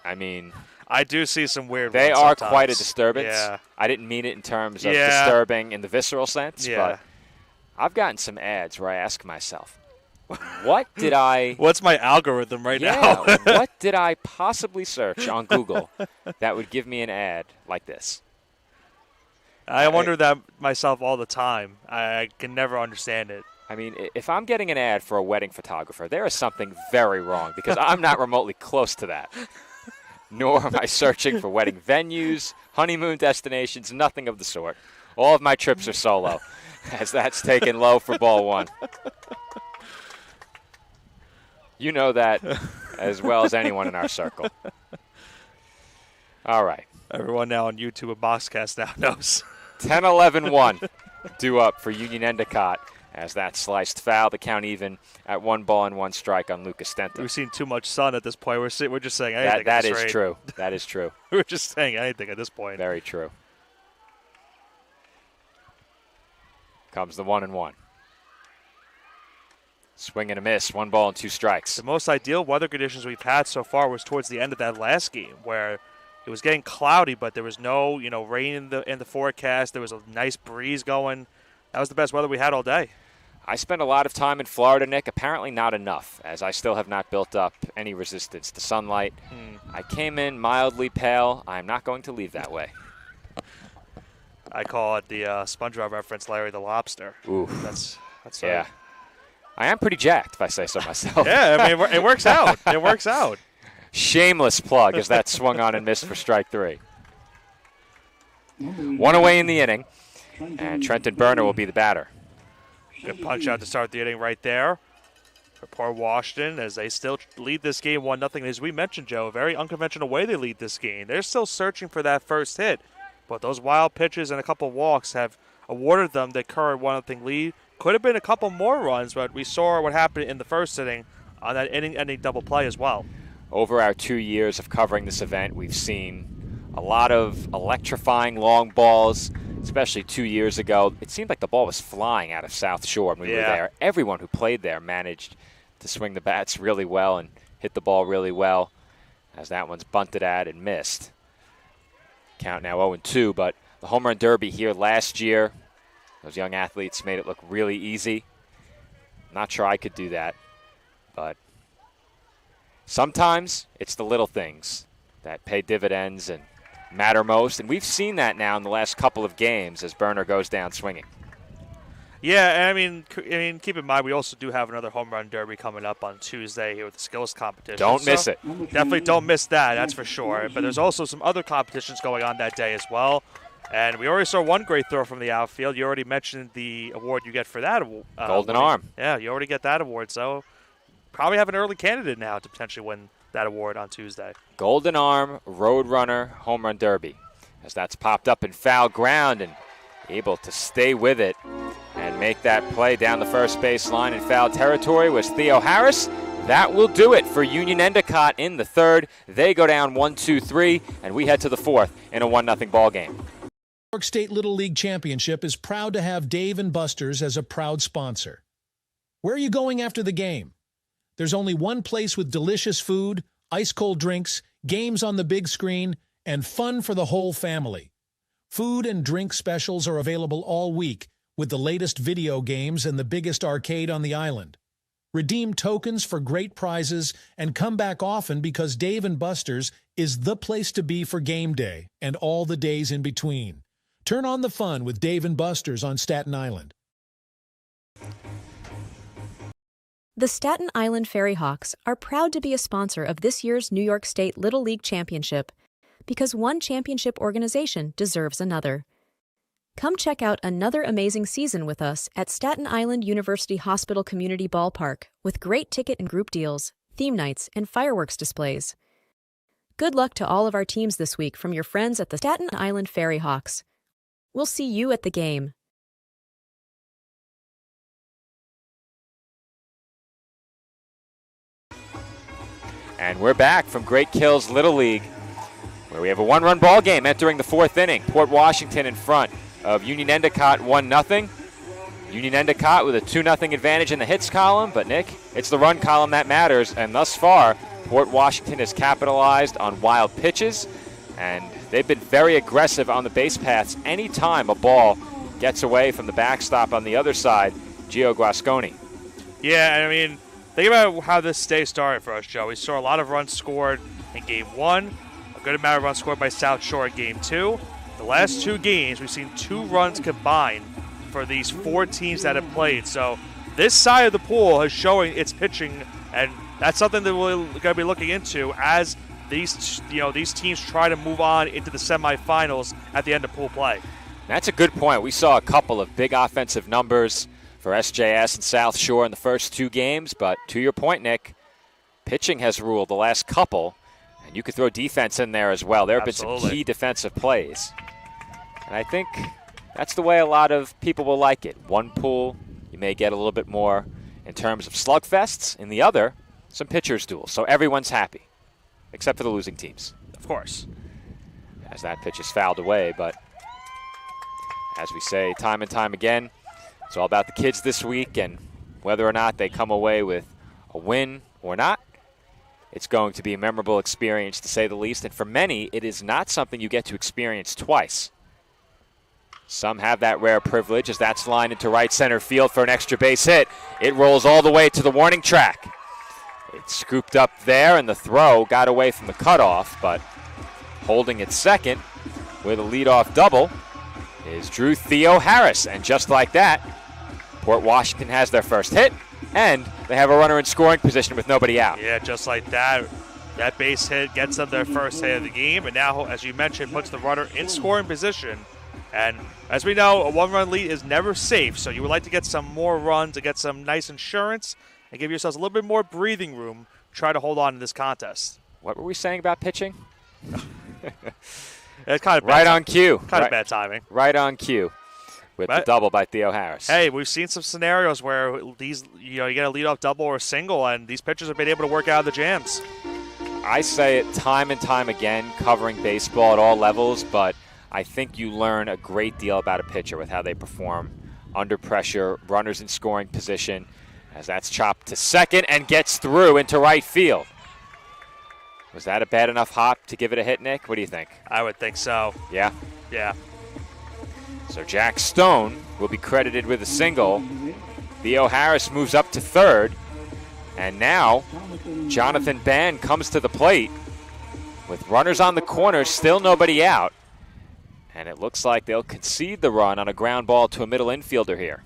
I mean, I do see some weird they ones are sometimes. quite a disturbance. Yeah. I didn't mean it in terms of disturbing in the visceral sense, but I've gotten some ads where I ask myself, what did I... What's my algorithm right now? What did I possibly search on Google that would give me an ad like this? I wonder that myself all the time. I can never understand it. I mean, if I'm getting an ad for a wedding photographer, there is something very wrong because I'm not remotely close to that. Nor am I searching for wedding venues, honeymoon destinations, nothing of the sort. All of my trips are solo, as that's taken low for ball one. You know that as well as anyone in our circle. All right. Everyone now on YouTube and Boxcast now knows. 10-11-1 due up for Union Endicott. As that sliced foul, the count even at 1 ball and 1 strike on Lucas Staten. We've seen too much sun at this point. We're just saying anything. That is true. That is true. We're just saying anything at this point. Very true. Comes the 1-1. Swing and a miss. 1 ball and 2 strikes. The most ideal weather conditions we've had so far was towards the end of that last game, where it was getting cloudy, but there was no, rain in the forecast. There was a nice breeze going. That was the best weather we had all day. I spent a lot of time in Florida, Nick. Apparently not enough, as I still have not built up any resistance to sunlight. I came in mildly pale. I'm not going to leave that way. I call it the SpongeBob reference, Larry the Lobster. Ooh. That's yeah. right. I am pretty jacked, if I say so myself. Yeah, I mean, it works out. It works out. Shameless plug as that swung on and missed for strike 3. 1 away in the inning. And Trenton Berner will be the batter. Good punch out to start the inning right there for Port Washington as they still lead this game 1-0. As we mentioned, Joe, a very unconventional way they lead this game. They're still searching for that first hit, but those wild pitches and a couple walks have awarded them the current 1-0 lead. Could have been a couple more runs, but we saw what happened in the first inning on that inning-ending double play as well. Over our 2 years of covering this event, we've seen a lot of electrifying long balls. Especially 2 years ago, it seemed like the ball was flying out of South Shore when we were there. Everyone who played there managed to swing the bats really well and hit the ball really well, as that one's bunted at and missed. Count now 0-2, but the home run derby here last year, those young athletes made it look really easy. Not sure I could do that, but sometimes it's the little things that pay dividends and matter most, and we've seen that now in the last couple of games as Berner goes down swinging. Yeah, and I mean, keep in mind we also do have another home run derby coming up on Tuesday here with the skills competition. Don't miss it. Definitely don't miss that. That's for sure. But there's also some other competitions going on that day as well. And we already saw one great throw from the outfield. You already mentioned the award you get for that. Golden Arm. Yeah, you already get that award. So probably have an early candidate now to potentially win that award on Tuesday. Golden Arm Roadrunner Home Run Derby, as that's popped up in foul ground and able to stay with it and make that play down the first base line in foul territory was Theo Harris. That will do it for Union Endicott in the third. They go down 1-2-3, and we head to the fourth in a 1-0 ball game. York State Little League Championship is proud to have Dave & Buster's as a proud sponsor. Where are you going after the game? There's only one place with delicious food, ice-cold drinks, games on the big screen, and fun for the whole family. Food and drink specials are available all week with the latest video games and the biggest arcade on the island. Redeem tokens for great prizes and come back often because Dave & Buster's is the place to be for game day and all the days in between. Turn on the fun with Dave & Buster's on Staten Island. The Staten Island Ferry Hawks are proud to be a sponsor of this year's New York State Little League Championship because one championship organization deserves another. Come check out another amazing season with us at Staten Island University Hospital Community Ballpark with great ticket and group deals, theme nights, and fireworks displays. Good luck to all of our teams this week from your friends at the Staten Island Ferry Hawks. We'll see you at the game. And we're back from Great Kills Little League, where we have a one-run ball game entering the fourth inning. Port Washington in front of Union Endicott 1-0. Union Endicott with a 2-0 advantage in the hits column, but Nick, it's the run column that matters, and thus far, Port Washington has capitalized on wild pitches, and they've been very aggressive on the base paths anytime a ball gets away from the backstop on the other side, Gio Guasconi. Yeah, I mean, think about how this day started for us, Joe. We saw a lot of runs scored in Game 1, a good amount of runs scored by South Shore in Game 2. The last two games, we've seen 2 runs combined for these 4 teams that have played. So this side of the pool is showing its pitching, and that's something that we're going to be looking into as these teams try to move on into the semifinals at the end of pool play. That's a good point. We saw a couple of big offensive numbers for SJS and South Shore in the first 2 games, but to your point, Nick, pitching has ruled the last couple, and you could throw defense in there as well. There have been some key defensive plays. And I think that's the way a lot of people will like it. One pool, you may get a little bit more in terms of slugfests. In the other, some pitchers' duels. So everyone's happy, except for the losing teams. Of course. As that pitch is fouled away. But as we say time and time again, it's all about the kids this week and whether or not they come away with a win or not. It's going to be a memorable experience, to say the least. And for many, it is not something you get to experience twice. Some have that rare privilege as that's lined into right center field for an extra base hit. It rolls all the way to the warning track. It's scooped up there, and the throw got away from the cutoff, but holding at second with a leadoff double is Drew Theo Harris. And just like that, Port Washington has their first hit, and they have a runner in scoring position with nobody out. Yeah, just like that. That base hit gets them their first hit of the game, and now, as you mentioned, puts the runner in scoring position. And as we know, a one-run lead is never safe, so you would like to get some more runs to get some nice insurance and give yourselves a little bit more breathing room to try to hold on to this contest. What were we saying about pitching? It's kind of right on cue. Kind of bad timing. Right on cue with the double by Theo Harris. Hey, we've seen some scenarios where these, you get a leadoff double or a single, and these pitchers have been able to work out of the jams. I say it time and time again, covering baseball at all levels, but I think you learn a great deal about a pitcher with how they perform under pressure, runners in scoring position, as that's chopped to second and gets through into right field. Was that a bad enough hop to give it a hit, Nick? What do you think? I would think so. Yeah? Yeah. So Jack Stone will be credited with a single. Theo Harris moves up to third. And now Jonathan Bann comes to the plate with runners on the corner, still nobody out. And it looks like they'll concede the run on a ground ball to a middle infielder here.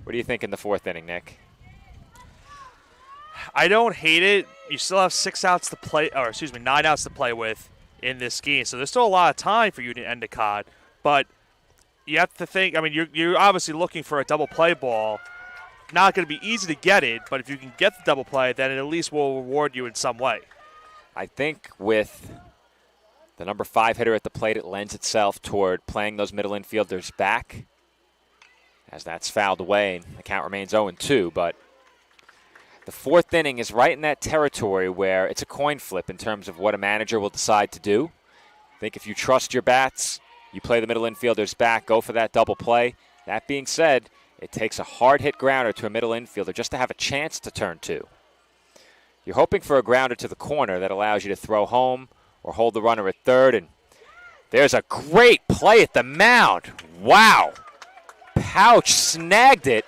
What do you think in the fourth inning, Nick? I don't hate it. You still have 9 outs to play with in this game. So there's still a lot of time for Union Endicott. But you have to think, you're obviously looking for a double play ball. Not going to be easy to get it, but if you can get the double play, then it at least will reward you in some way. I think with the number 5 hitter at the plate, it lends itself toward playing those middle infielders back, as that's fouled away. The count remains 0-2, but the fourth inning is right in that territory where it's a coin flip in terms of what a manager will decide to do. I think if you trust your bats, you play the middle infielders back, go for that double play. That being said, it takes a hard-hit grounder to a middle infielder just to have a chance to turn two. You're hoping for a grounder to the corner that allows you to throw home or hold the runner at third, and there's a great play at the mound. Wow. Pouch snagged it.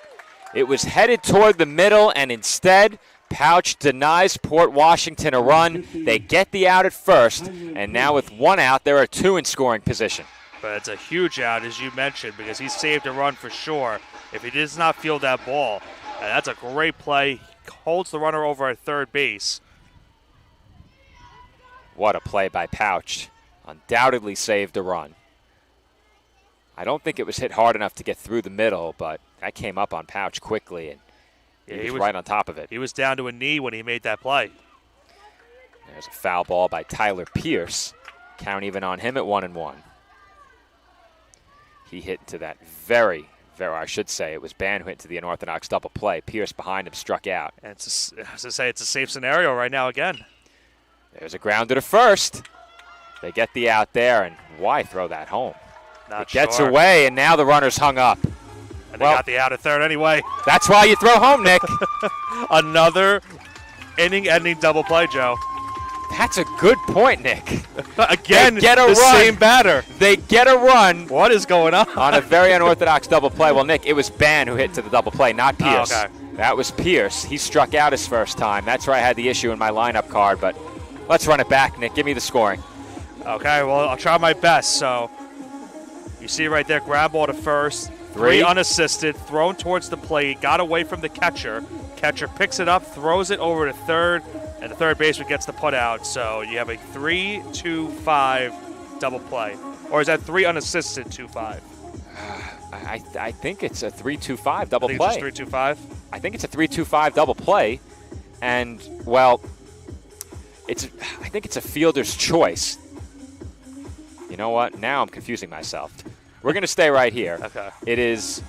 It was headed toward the middle, and instead, Pouch denies Port Washington a run. They get the out at first, and now with one out, there are two in scoring position. But it's a huge out, as you mentioned, because he saved a run for sure if he does not field that ball. And that's a great play. He holds the runner over at third base. What a play by Pouch. Undoubtedly saved a run. I don't think it was hit hard enough to get through the middle, but that came up on Pouch quickly, and he was right on top of it. He was down to a knee when he made that play. There's a foul ball by Tyler Pierce. Count even on him at 1-1. He hit into that I should say it was Ban who hit to the unorthodox double play. Pierce behind him struck out. And as I say, it's a safe scenario right now again. There's a grounder to first. They get the out there, and why throw that home? Not it gets sure. away, and now the runner's hung up. And they got the out at third anyway. That's why you throw home, Nick. Another inning-ending double play, Joe. That's a good point, Nick. Again, they get a the run. same batter. They get a run. What is going on? On a very unorthodox double play. Well, Nick, it was Ban who hit to the double play, not Pierce. Oh, okay. That was Pierce. He struck out his first time. That's where I had the issue in my lineup card, but let's run it back, Nick. Give me the scoring. Okay, well, I'll try my best. So you see right there, grab ball to first. Three unassisted, thrown towards the plate, got away from the catcher. Catcher picks it up, throws it over to third, and the third baseman gets the put out. So you have a 3-2-5 double play. Or is that 3 unassisted 2-5? I think it's a 3-2-5 double play. I think it's just 3-2-5? I think it's a 3-2-5 double play. And, well, I think it's a fielder's choice. You know what? Now I'm confusing myself. We're going to stay right here. Okay. It is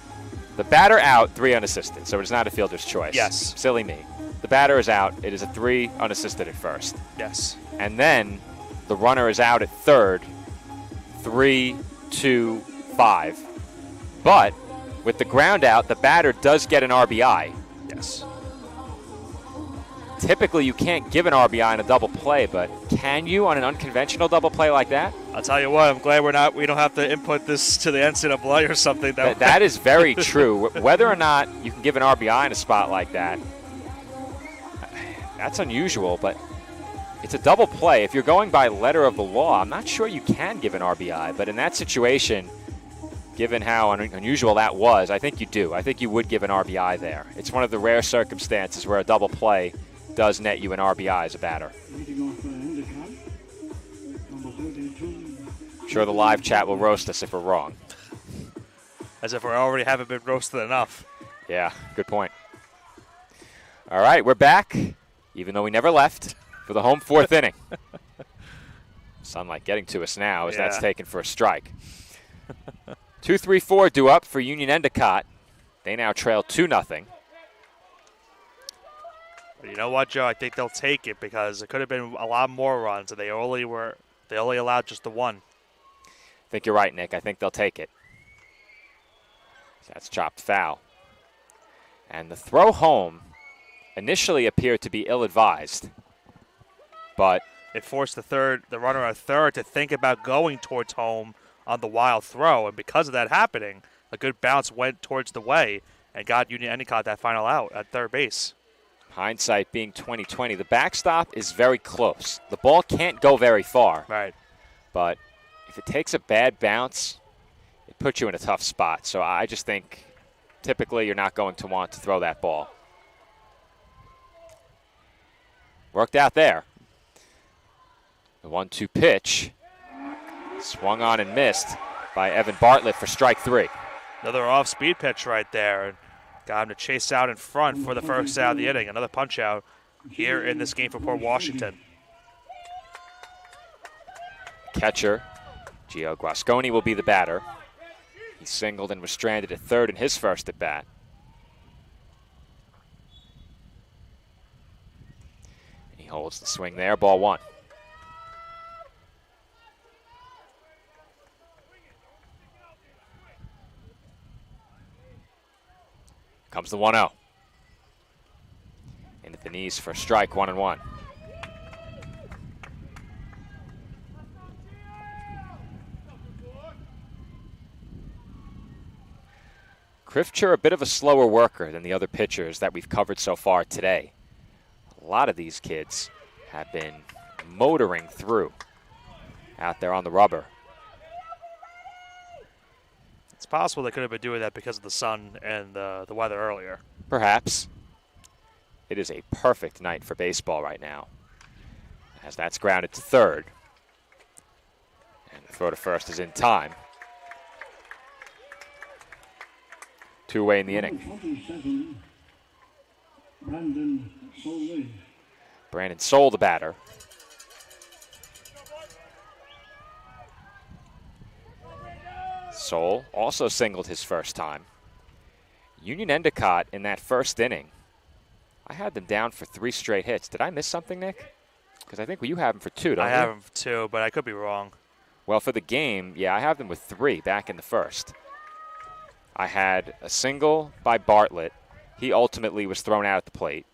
the batter out, 3 unassisted, so it's not a fielder's choice. Yes. Silly me. The batter is out. It is a 3 unassisted at first. Yes. And then the runner is out at third, 3-2-5. But with the ground out, the batter does get an RBI. Yes. Typically, you can't give an RBI in a double play, but can you on an unconventional double play like that? I'll tell you what, I'm glad we don't have to input this to the NCAA or something. That is very true. Whether or not you can give an RBI in a spot like that, that's unusual, but it's a double play. If you're going by letter of the law, I'm not sure you can give an RBI, but in that situation, given how unusual that was, I think you do. I think you would give an RBI there. It's one of the rare circumstances where a double play does net you an RBI as a batter. I'm sure the live chat will roast us if we're wrong. As if we already haven't been roasted enough. Yeah, good point. All right, we're back, even though we never left, for the home 4th inning. Sunlight getting to us now as that's taken for a strike. 2-3-4 due up for Union Endicott. They now trail 2-0. You know what, Joe? I think they'll take it because it could have been a lot more runs, and they only allowed just the one. I think you're right, Nick. I think they'll take it. That's chopped foul. And the throw home initially appeared to be ill-advised, but it forced the runner at third to think about going towards home on the wild throw, and because of that happening, a good bounce went towards the way and got Union Endicott that final out at third base. Hindsight being 20/20, the backstop is very close. The ball can't go very far. Right. But if it takes a bad bounce, it puts you in a tough spot. So I just think typically you're not going to want to throw that ball. Worked out there. The 1-2 pitch swung on and missed by Evan Bartlett for strike 3. Another off-speed pitch right there. Got him to chase out in front for the first out of the inning. Another punch out here in this game for Port Washington. Catcher Gio Guasconi will be the batter. He singled and was stranded at third in his first at bat. He holds the swing there, ball 1. Comes the 1-0. In at the knees for a strike, 1-1. Krifcher, a bit of a slower worker than the other pitchers that we've covered so far today. A lot of these kids have been motoring through out there on the rubber. It's possible they could have been doing that because of the sun and the weather earlier. Perhaps. It is a perfect night for baseball right now, as that's grounded to third. And the throw to first is in time. 2 away in the inning. 27, Brandon Soley. Brandon Soule, the batter. Soule also singled his first time. Union Endicott in that first inning, I had them down for 3 straight hits. Did I miss something, Nick? Because I think you have them for 2, don't you? I have them for 2, but I could be wrong. Well, for the game, yeah, I have them with 3 back in the first. I had a single by Bartlett. He ultimately was thrown out at the plate.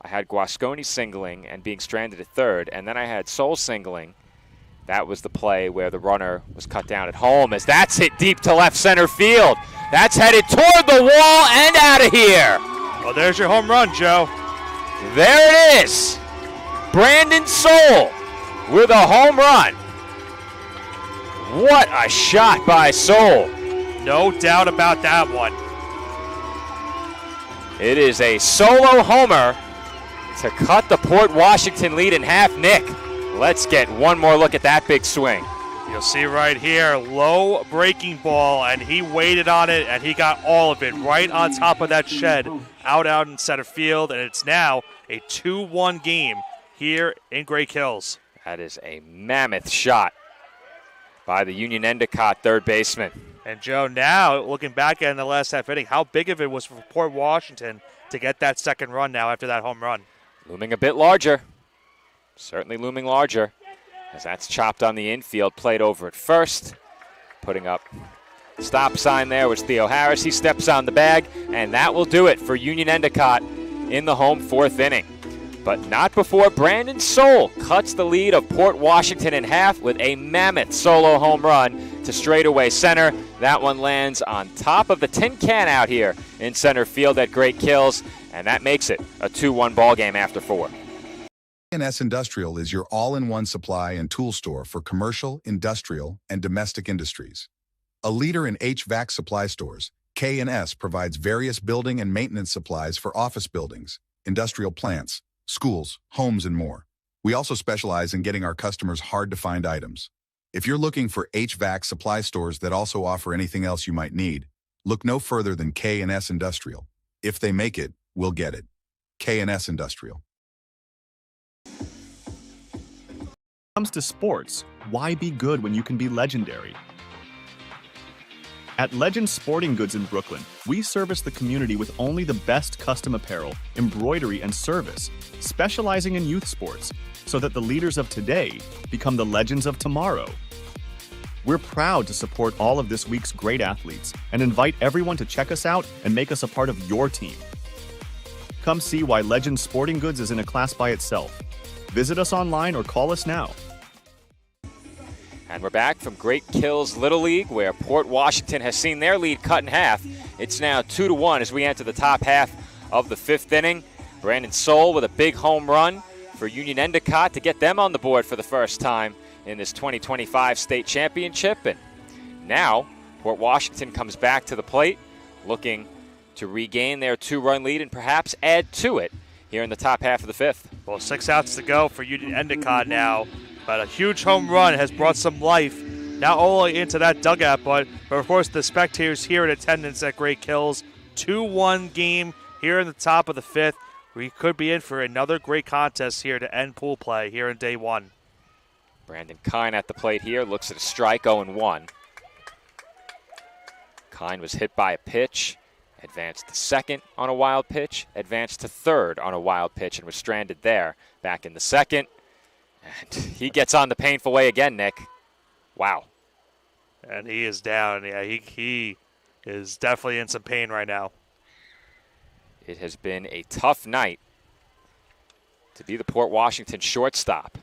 I had Guasconi singling and being stranded at third, and then I had Soule singling. That was the play where the runner was cut down at home as that's hit deep to left center field. That's headed toward the wall and out of here. Well, there's your home run, Joe. There it is. Brandon Soule with a home run. What a shot by Soule. No doubt about that one. It is a solo homer to cut the Port Washington lead in half. Nick, let's get one more look at that big swing. You'll see right here, low breaking ball, and he waited on it, and he got all of it right on top of that shed, out in center field, and it's now a 2-1 game here in Great Hills. That is a mammoth shot by the Union Endicott third baseman. And Joe, now looking back at in the last half inning, how big of it was for Port Washington to get that second run now after that home run. Looming a bit larger. Certainly looming larger. As that's chopped on the infield, played over at first. Putting up stop sign there was Theo Harris. He steps on the bag, and that will do it for Union Endicott in the home 4th inning. But not before Brandon Soule cuts the lead of Port Washington in half with a mammoth solo home run to straightaway center. That one lands on top of the tin can out here in center field at Great Kills, and that makes it a 2-1 ball game after 4. K&S Industrial is your all-in-one supply and tool store for commercial, industrial, and domestic industries. A leader in HVAC supply stores, K&S provides various building and maintenance supplies for office buildings, industrial plants, schools, homes, and more. We also specialize in getting our customers hard-to-find items. If you're looking for HVAC supply stores that also offer anything else you might need, look no further than K&S Industrial. If they make it, we'll get it. K&S Industrial. When it comes to sports, why be good when you can be legendary? At Legend Sporting Goods in Brooklyn, we service the community with only the best custom apparel, embroidery, and service, specializing in youth sports, so that the leaders of today become the legends of tomorrow. We're proud to support all of this week's great athletes and invite everyone to check us out and make us a part of your team. Come see why Legend Sporting Goods is in a class by itself. Visit us online or call us now. And we're back from Great Kills Little League, where Port Washington has seen their lead cut in half. It's now 2-1 as we enter the top half of the 5th inning. Brandon Soule with a big home run for Union Endicott to get them on the board for the first time in this 2025 state championship. And now Port Washington comes back to the plate, looking to regain their 2-run lead and perhaps add to it here in the top half of the 5th. Well, 6 outs to go for Union Endicott now. But a huge home run has brought some life, not only into that dugout, but of course the spectators here in attendance at Great Kills. 2-1 game here in the top of the 5th. We could be in for another great contest here to end pool play here in day 1. Brandon Kine at the plate here, looks at a strike, 0-1. Kine was hit by a pitch, advanced to second on a wild pitch, advanced to third on a wild pitch, and was stranded there back in the second. And he gets on the painful way again, Nick. Wow. And he is down. Yeah, he is definitely in some pain right now. it has been a tough night to be the Port Washington shortstop.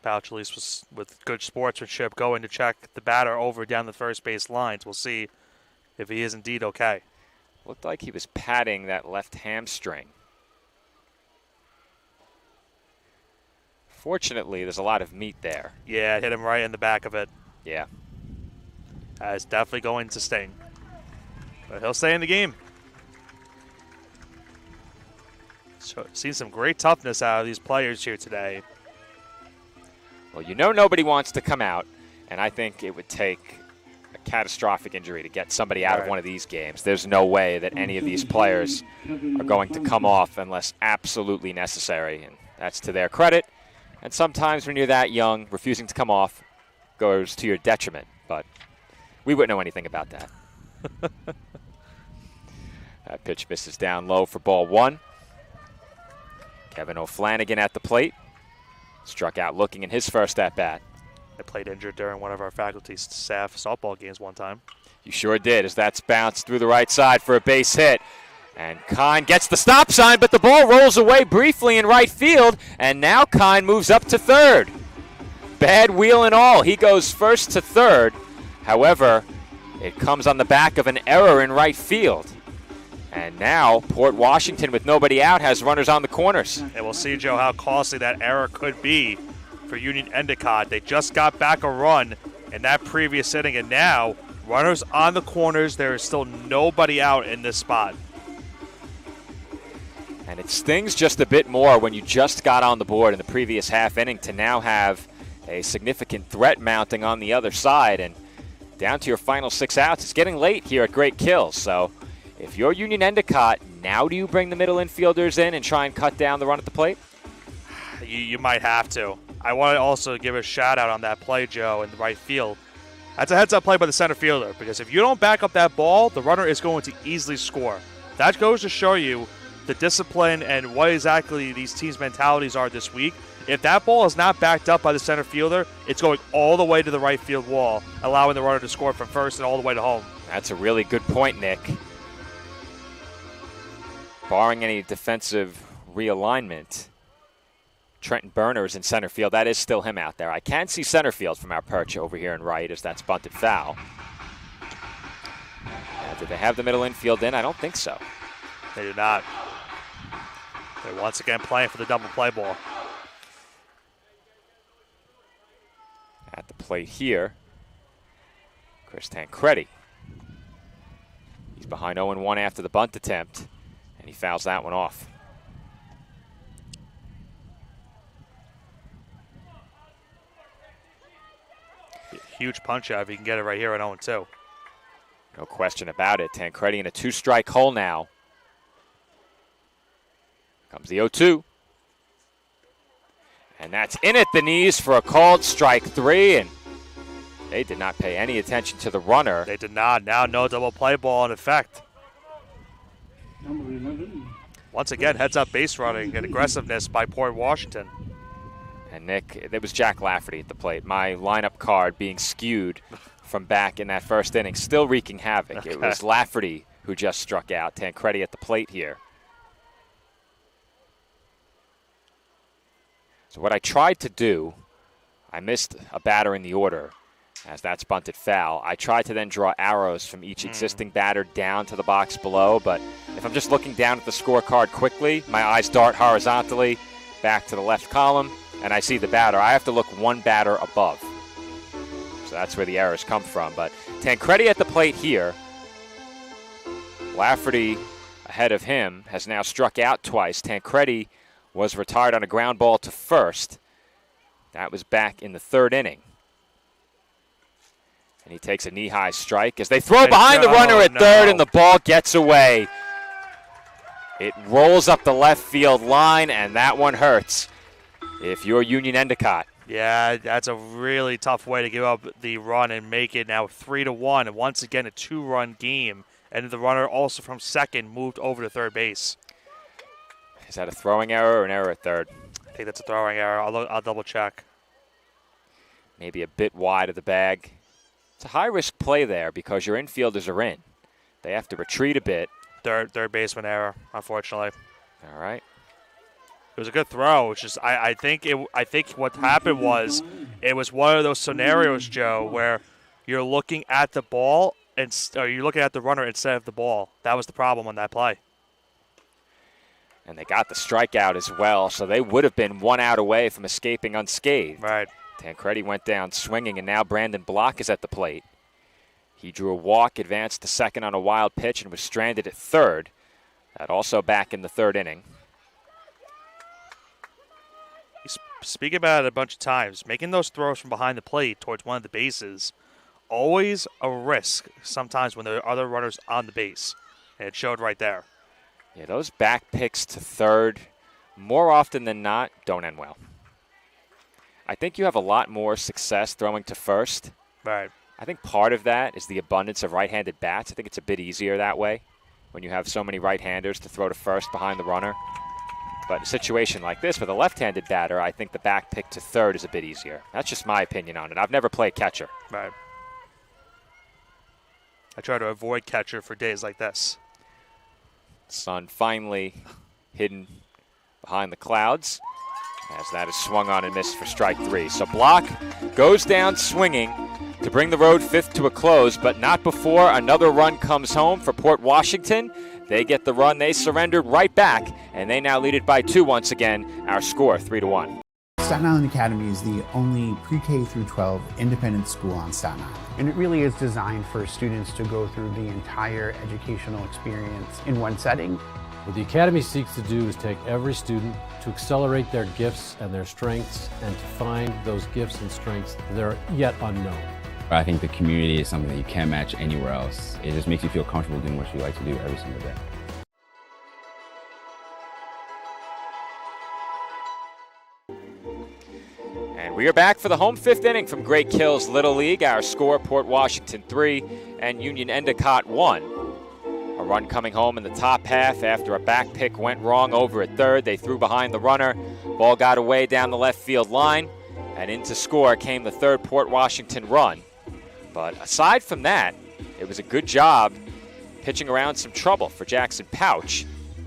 Pouch, at least, was with good sportsmanship, going to check the batter over down the first base lines. We'll see if he is indeed okay. Looked like he was patting that left hamstring. Fortunately, there's a lot of meat there. Yeah, it hit him right in the back of it. Yeah. It's definitely going to sting. But he'll stay in the game. So, seen some great toughness out of these players here today. Well, you know nobody wants to come out, and I think it would take a catastrophic injury to get somebody out of one of these games. There's no way that any of these players are going to come off unless absolutely necessary, and that's to their credit. And sometimes when you're that young, refusing to come off goes to your detriment, but we wouldn't know anything about that. That pitch misses down low for ball one. Kevin O'Flanagan at the plate. Struck out looking in his first at-bat. I played injured during one of our faculty staff softball games one time. You sure did, as that's bounced through the right side for a base hit. And Kine gets the stop sign, but the ball rolls away briefly in right field, and now Kine moves up to third. Bad wheel and all. He goes first to third. However, it comes on the back of an error in right field. And now Port Washington, with nobody out, has runners on the corners. And we'll see, Joe, how costly that error could be for Union Endicott. They just got back a run in that previous inning, and now runners on the corners. There is still nobody out in this spot. And it stings just a bit more when you just got on the board in the previous half inning to now have a significant threat mounting on the other side. And down to your final 6 outs. It's getting late here at Great Kills, so if you're Union Endicott, now do you bring the middle infielders in and try and cut down the run at the plate? You might have to. I want to also give a shout out on that play, Joe, in the right field. That's a heads-up play by the center fielder, because if you don't back up that ball, the runner is going to easily score. That goes to show you the discipline and what exactly these teams' mentalities are this week. If that ball is not backed up by the center fielder, it's going all the way to the right field wall, allowing the runner to score from first and all the way to home. That's a really good point, Nick. Barring any defensive realignment, Trenton Berner is in center field. That is still him out there. I can see center field from our perch over here in right as that's bunted foul. Did they have the middle infield in? I don't think so. They did not. They're once again playing for the double play ball. At the plate here, Chris Tancredi. He's behind 0-1 after the bunt attempt, and he fouls that one off. Huge punch out if he can get it right here at 0-2. No question about it. Tancredi in a 2-strike hole now. Comes the 0-2. And that's in at the knees for a called strike 3, and they did not pay any attention to the runner. They did not. Now no double play ball in effect. Number 11. Once again, heads up base running and aggressiveness by Port Washington. And Nick, it was Jack Lafferty at the plate. My lineup card being skewed from back in that first inning, still wreaking havoc. Okay. It was Lafferty who just struck out. Tancredi at the plate here. So what I tried to do, I missed a batter in the order as that's bunted foul. I tried to then draw arrows from each existing batter down to the box below, but if I'm just looking down at the scorecard quickly, my eyes dart horizontally back to the left column, and I see the batter. I have to look one batter above. So that's where the errors come from. But Tancredi at the plate here. Lafferty ahead of him has now struck out twice. Tancredi was retired on a ground ball to first. That was back in the third inning. And he takes a knee-high strike as they throw behind the runner at third, and the ball gets away. It rolls up the left field line, and that one hurts if you're Union Endicott. Yeah, that's a really tough way to give up the run and make it now 3-1. And once again, a 2-run game. And the runner also from second moved over to third base. Is that a throwing error or an error at third? I think that's a throwing error. I'll double check. Maybe a bit wide of the bag. It's a high-risk play there because your infielders are in. They have to retreat a bit. Third baseman error, unfortunately. All right. It was a good throw. It's just I think what happened was it was one of those scenarios, Joe, where you're looking at the ball or you're looking at the runner instead of the ball. That was the problem on that play. And they got the strikeout as well, so they would have been 1 out away from escaping unscathed. Right. Tancredi went down swinging, and now Brandon Block is at the plate. He drew a walk, advanced to second on a wild pitch, and was stranded at third. That also back in the third inning. He's speaking about it a bunch of times. Making those throws from behind the plate towards one of the bases, always a risk sometimes when there are other runners on the base. And it showed right there. Yeah, those back picks to third, more often than not, don't end well. I think you have a lot more success throwing to first. Right. I think part of that is the abundance of right-handed bats. I think it's a bit easier that way when you have so many right-handers to throw to first behind the runner. But in a situation like this with a left-handed batter, I think the back pick to third is a bit easier. That's just my opinion on it. I've never played catcher. Right. I try to avoid catcher for days like this. Sun finally hidden behind the clouds as that is swung on and missed for strike three. So Block goes down swinging to bring the road fifth to a close, but not before another run comes home for Port Washington. They get the run. They surrendered right back, and they now lead it by 2 once again. Our score, 3-1. Staten Island Academy is the only pre-K through 12 independent school on Staten Island. And it really is designed for students to go through the entire educational experience in one setting. What the Academy seeks to do is take every student to accelerate their gifts and their strengths and to find those gifts and strengths that are yet unknown. I think the community is something that you can't match anywhere else. It just makes you feel comfortable doing what you like to do every single day. And we are back for the home fifth inning from Great Kills Little League. Our score, Port Washington 3 and Union Endicott 1. A run coming home in the top half after a back pick went wrong over at third. They threw behind the runner. Ball got away down the left field line. And into score came the third Port Washington run. But aside from that, it was a good job pitching around some trouble for Jackson Pouch.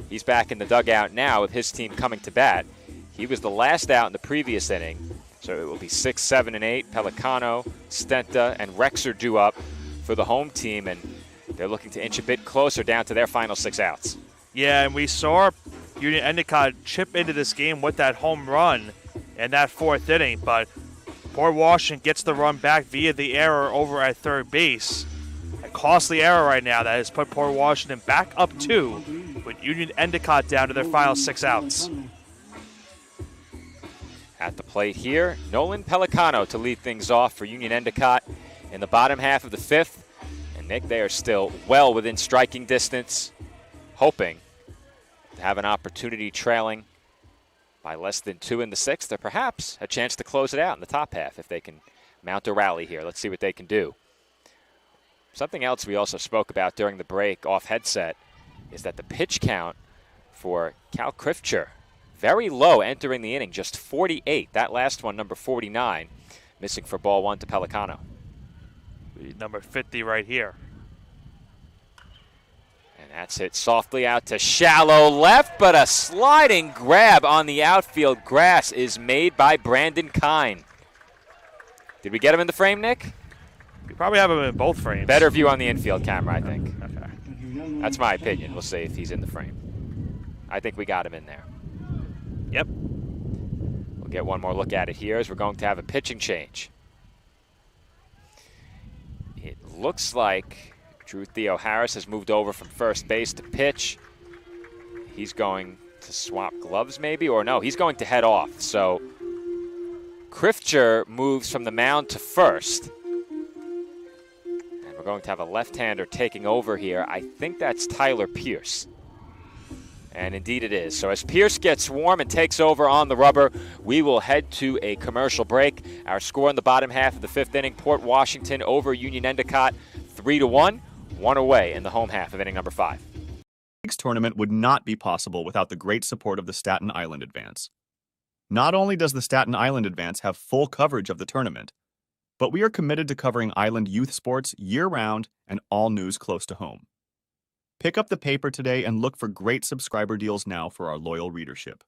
He's back in the dugout now with his team coming to bat. He was the last out in the previous inning, so it will be 6, 7, and 8. Pelicano, Stenta, and Rex are due up for the home team, and they're looking to inch a bit closer down to their final 6 outs. Yeah, and we saw Union Endicott chip into this game with that home run in that fourth inning, but Port Washington gets the run back via the error over at third base. A costly error right now that has put Port Washington back up 2 with Union Endicott down to their final 6 outs. At the plate here, Nolan Pelicano to lead things off for Union Endicott in the bottom half of the fifth. And Nick, they are still well within striking distance, hoping to have an opportunity trailing by less than 2 in the sixth, or perhaps a chance to close it out in the top half if they can mount a rally here. Let's see what they can do. Something else we also spoke about during the break off headset is that the pitch count for Cal Krifcher, very low entering the inning, just 48. That last one, number 49, missing for ball 1 to Pelicano. Number 50 right here. And that's hit softly out to shallow left, but a sliding grab on the outfield grass is made by Brandon Kine. Did we get him in the frame, Nick? We probably have him in both frames. Better view on the infield camera, I think. Okay. That's my opinion. We'll see if he's in the frame. I think we got him in there. Yep. We'll get one more look at it here as we're going to have a pitching change. It looks like Drew Theo Harris has moved over from first base to pitch. He's going to swap gloves maybe, or no, he's going to head off. So Krifcher moves from the mound to first. And we're going to have a left-hander taking over here. I think that's Tyler Pierce. And indeed it is. So as Pierce gets warm and takes over on the rubber, we will head to a commercial break. Our score in the bottom half of the fifth inning, Port Washington over Union Endicott, 3-1. 1 away in the home half of inning number 5. This tournament would not be possible without the great support of the Staten Island Advance. Not only does the Staten Island Advance have full coverage of the tournament, but we are committed to covering Island youth sports year-round and all news close to home. Pick up the paper today and look for great subscriber deals now for our loyal readership.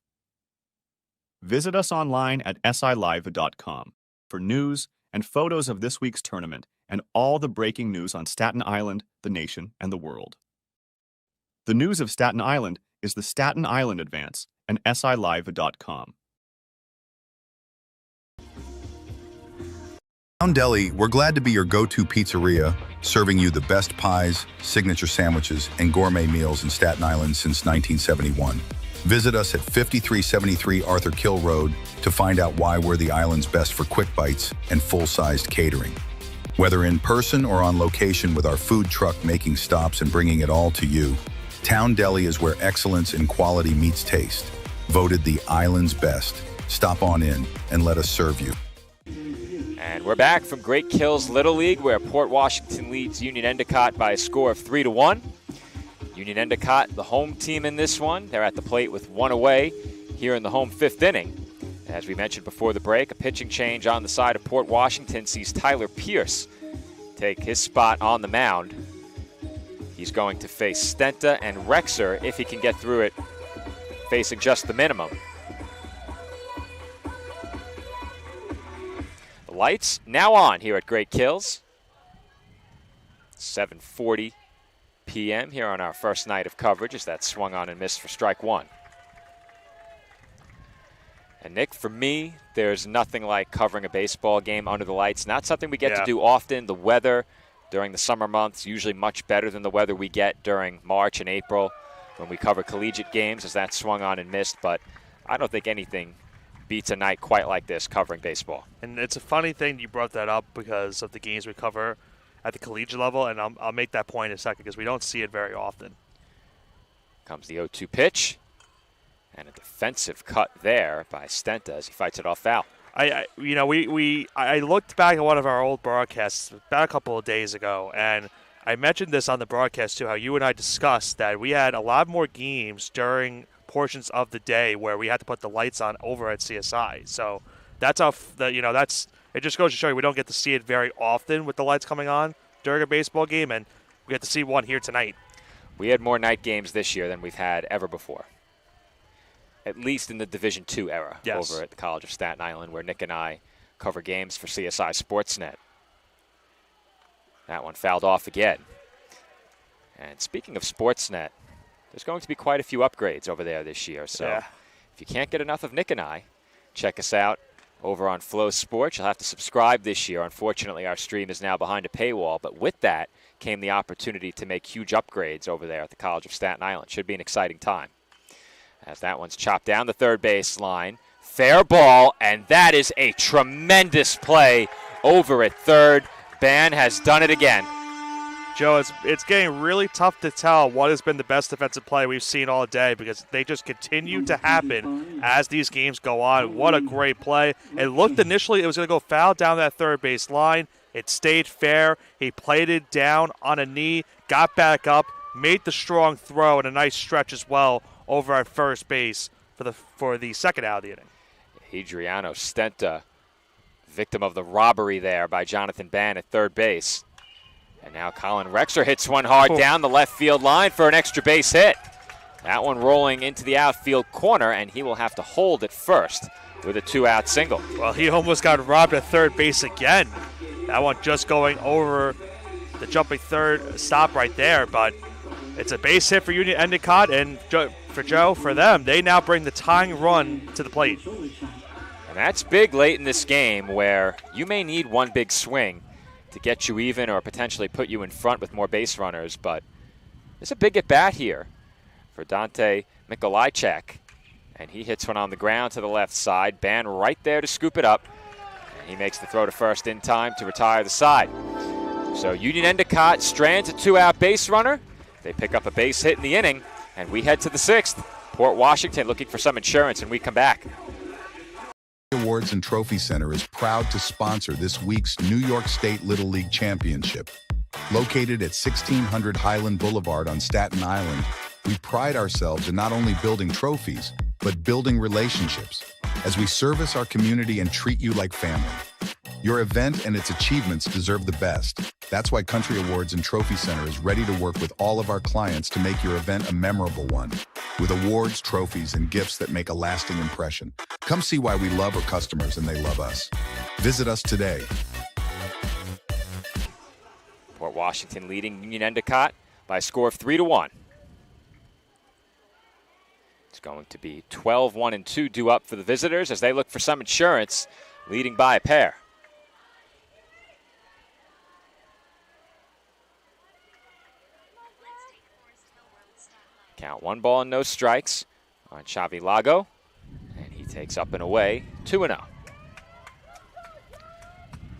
Visit us online at silive.com for news and photos of this week's tournament and all the breaking news on Staten Island, the nation, and the world. The news of Staten Island is the Staten Island Advance and silive.com. Town Deli, we're glad to be your go-to pizzeria, serving you the best pies, signature sandwiches, and gourmet meals in Staten Island since 1971. Visit us at 5373 Arthur Kill Road to find out why we're the island's best for quick bites and full-sized catering. Whether in person or on location with our food truck making stops and bringing it all to you, Town Deli is where excellence in quality meets taste. Voted the island's best. Stop on in and let us serve you. And we're back from Great Kills Little League, where Port Washington leads Union Endicott by a score of 3-1. Union Endicott, the home team in this one. They're at the plate with one away here in the home fifth inning. As we mentioned before the break, a pitching change on the side of Port Washington sees Tyler Pierce take his spot on the mound. He's going to face Stenta and Rexer if he can get through it, facing just the minimum. The lights now on here at Great Kills. 7:40 p.m. here on our first night of coverage as that swung on and missed for strike one. And Nick, for me, there's nothing like covering a baseball game under the lights. Not something we get to do often. The weather during the summer months usually much better than the weather we get during March and April when we cover collegiate games, as that swung on and missed. But I don't think anything beats a night quite like this covering baseball. And it's a funny thing you brought that up because of the games we cover at the collegiate level, and I'll make that point in a second because we don't see it very often. Comes the 0-2 pitch, and a defensive cut there by Stenta as he fights it off foul. I looked back at one of our old broadcasts about a couple of days ago, and I mentioned this on the broadcast too, how you and I discussed that we had a lot more games during portions of the day where we had to put the lights on over at CSI. So that's how it just goes to show you we don't get to see it very often with the lights coming on during a baseball game, and we get to see one here tonight. We had more night games this year than we've had ever before, at least in the Division II era over at the College of Staten Island, where Nick and I cover games for CSI Sportsnet. That one fouled off again. And speaking of Sportsnet, there's going to be quite a few upgrades over there this year. So if you can't get enough of Nick and I, check us out over on Flow Sports. You'll have to subscribe this year. Unfortunately, our stream is now behind a paywall, but with that came the opportunity to make huge upgrades over there at the College of Staten Island. Should be an exciting time. As that one's chopped down the third base line. Fair ball, and that is a tremendous play over at third. Ban has done it again. Joe, it's getting really tough to tell what has been the best defensive play we've seen all day because they just continue to happen as these games go on. What a great play. It looked initially it was going to go foul down that third base line. It stayed fair. He played it down on a knee, got back up, made the strong throw, and a nice stretch as well over at first base for the second out of the inning. Adriano Stenta, victim of the robbery there by Jonathan Ban at third base. And now Colin Rexer hits one hard down the left field line for an extra base hit. That one rolling into the outfield corner, and he will have to hold at first with a two-out single. Well, he almost got robbed at third base again. That one just going over the jumping third stop right there, but it's a base hit for Union Endicott, and for them, they now bring the tying run to the plate. And that's big late in this game where you may need one big swing to get you even or potentially put you in front with more base runners, but it's a big at-bat here for Dante Mikolajczyk, and he hits one on the ground to the left side. Ban right there to scoop it up, and he makes the throw to first in time to retire the side. So Union Endicott strands a two-out base runner. They pick up a base hit in the inning, and we head to the sixth. Port Washington looking for some insurance, and we come back. Awards and Trophy Center is proud to sponsor this week's New York State Little League Championship. Located at 1600 Highland Boulevard on Staten Island, we pride ourselves in not only building trophies, but building relationships as we service our community and treat you like family. Your event and its achievements deserve the best. That's why Country Awards and Trophy Center is ready to work with all of our clients to make your event a memorable one. With awards, trophies, and gifts that make a lasting impression. Come see why we love our customers and they love us. Visit us today. Port Washington leading Union Endicott by a score of 3-1. It's going to be 12-1-2 due up for the visitors as they look for some insurance, leading by a pair. Count 1 ball and no strikes on Xavi Lago, and he takes up and away 2-0.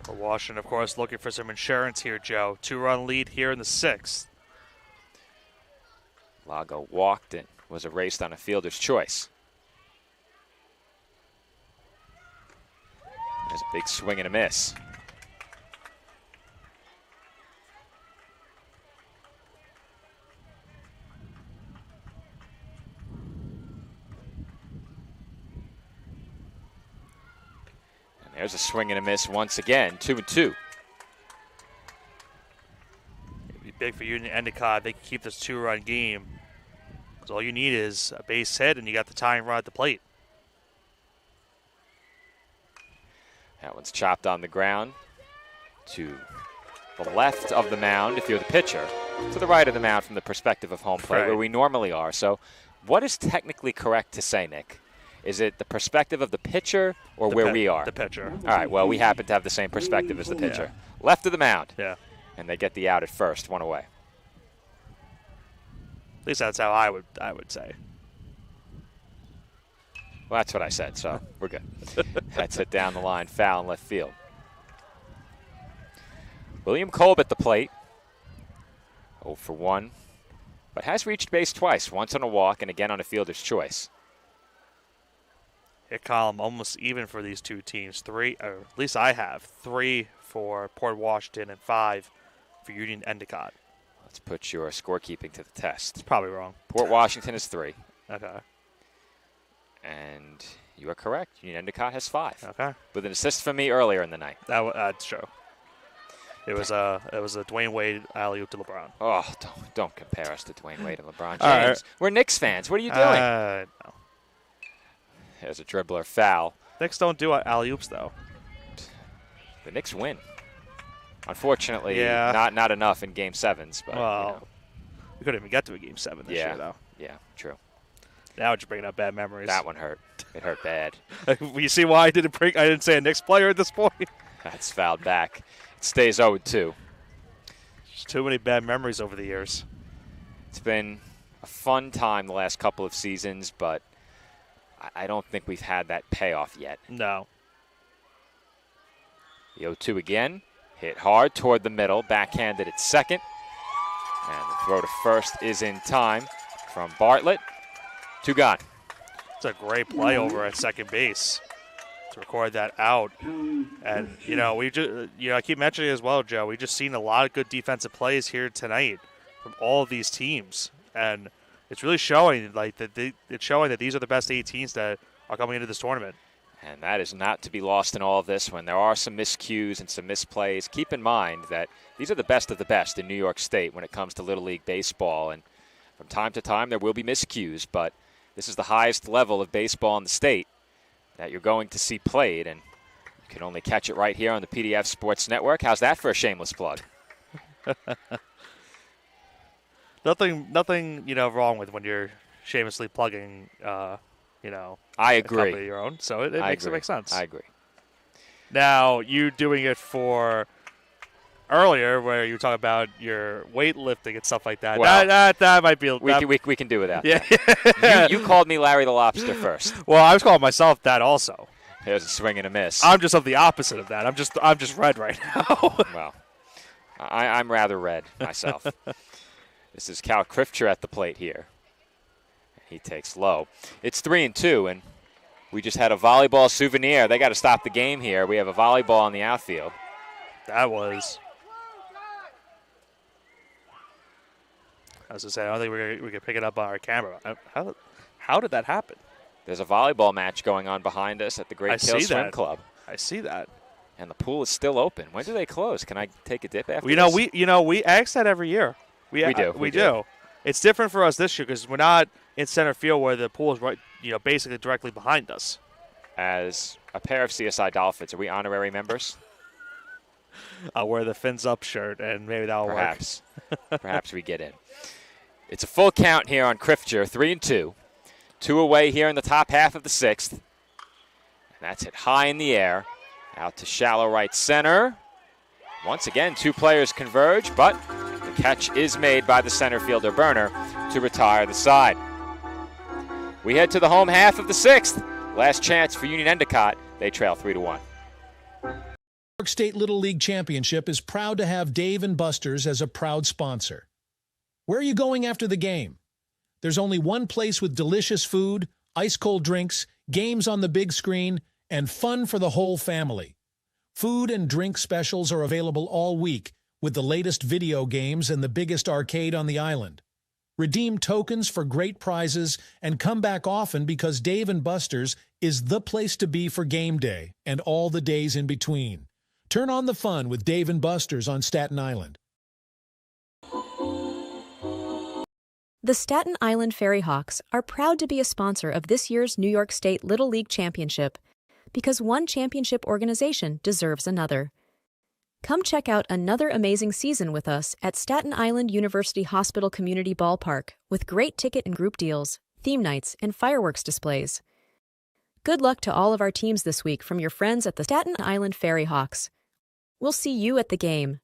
For Washington, of course, looking for some insurance here, Joe. 2-run lead here in the 6th. Lago walked and was erased on a fielder's choice. There's a big swing and a miss. There's a swing and a miss once again, 2-2. It'd be big for Union Endicott. They can keep this 2-run game. Because all you need is a base hit, and you got the tying run at the plate. That one's chopped on the ground to the left of the mound if you're the pitcher, to the right of the mound from the perspective of home plate, Right. where we normally are. So what is technically correct to say, Nick? Is it the perspective of the pitcher or where we are? The pitcher. All right, well, we happen to have the same perspective as the pitcher. Left of the mound. Yeah. And they get the out at first, 1 away. At least that's how I would say. Well, that's what I said, so we're good. That's it down the line, foul in left field. William Kolb at the plate. 0 for 1, but has reached base twice, once on a walk and again on a fielder's choice. Hit column almost even for these two teams. 3, or at least I have 3 for Port Washington and 5 for Union Endicott. Let's put your scorekeeping to the test. It's probably wrong. Port Washington is 3. Okay. And you are correct. Union Endicott has 5. Okay. With an assist from me earlier in the night. That's true. It was a Dwayne Wade alley-oop to LeBron. Oh, don't compare us to Dwayne Wade and LeBron James. Right. We're Knicks fans. What are you doing? No. There's a dribbler foul. Knicks don't do alley-oops, though. The Knicks win. Unfortunately, Yeah. not enough in Game 7s. But, Well, we couldn't even get to a Game 7 this year, though. Yeah, true. Now you're bringing up bad memories. That one hurt. It hurt bad. You see why I didn't say a Knicks player at this point? That's fouled back. It stays 0-2. Just too many bad memories over the years. It's been a fun time the last couple of seasons, but I don't think we've had that payoff yet. No. The 0-2 again. Hit hard toward the middle. Backhanded at second. And the throw to first is in time from Bartlett. 2 gone. It's a great play over at second base to record that out. And, I keep mentioning it as well, Joe. We've just seen a lot of good defensive plays here tonight from all of these teams. And it's really showing it's showing that these are the best 8 teams that are coming into this tournament. And that is not to be lost in all of this. When there are some miscues and some misplays, keep in mind that these are the best of the best in New York State when it comes to Little League baseball. And from time to time, there will be miscues, but this is the highest level of baseball in the state that you're going to see played. And you can only catch it right here on the PDF Sports Network. How's that for a shameless plug? Nothing, wrong with when you're shamelessly plugging, I a agree. company of your own. So it makes sense. I agree. Now, you doing it for earlier where you were talking about your weightlifting and stuff like that. Well, that might be. We can do without Yeah. that. You called me Larry the Lobster first. Well, I was calling myself that also. There's a swing and a miss. I'm just of the opposite of that. I'm just red right now. Well, I'm rather red myself. This is Cal Krifcher at the plate here. He takes low. It's 3-2, and we just had a volleyball souvenir. They got to stop the game here. We have a volleyball in the outfield. That was. I was going to say, I don't think we could pick it up on our camera. How did that happen? There's a volleyball match going on behind us at the Great Kill Swim Club. I see that. And the pool is still open. When do they close? Can I take a dip after We ask that every year. We do. We do. It's different for us this year because we're not in center field where the pool is right, basically directly behind us. As a pair of CSI Dolphins, are we honorary members? I'll wear the fins up shirt, and maybe that'll work. Perhaps we get in. It's a full count here on Crifter, 3-2. 2 away here in the top half of the 6th. And that's hit high in the air. Out to shallow right center. Once again, 2 players converge, but the catch is made by the center fielder Burner to retire the side. We head to the home half of the 6th. Last chance for Union Endicott. They trail 3-1. New York State Little League Championship is proud to have Dave & Buster's as a proud sponsor. Where are you going after the game? There's only one place with delicious food, ice-cold drinks, games on the big screen, and fun for the whole family. Food and drink specials are available all week with the latest video games and the biggest arcade on the island. Redeem tokens for great prizes and come back often because Dave & Buster's is the place to be for game day and all the days in between. Turn on the fun with Dave & Buster's on Staten Island. The Staten Island Ferry Hawks are proud to be a sponsor of this year's New York State Little League Championship because one championship organization deserves another. Come check out another amazing season with us at Staten Island University Hospital Community Ballpark with great ticket and group deals, theme nights, and fireworks displays. Good luck to all of our teams this week from your friends at the Staten Island Ferry Hawks. We'll see you at the game.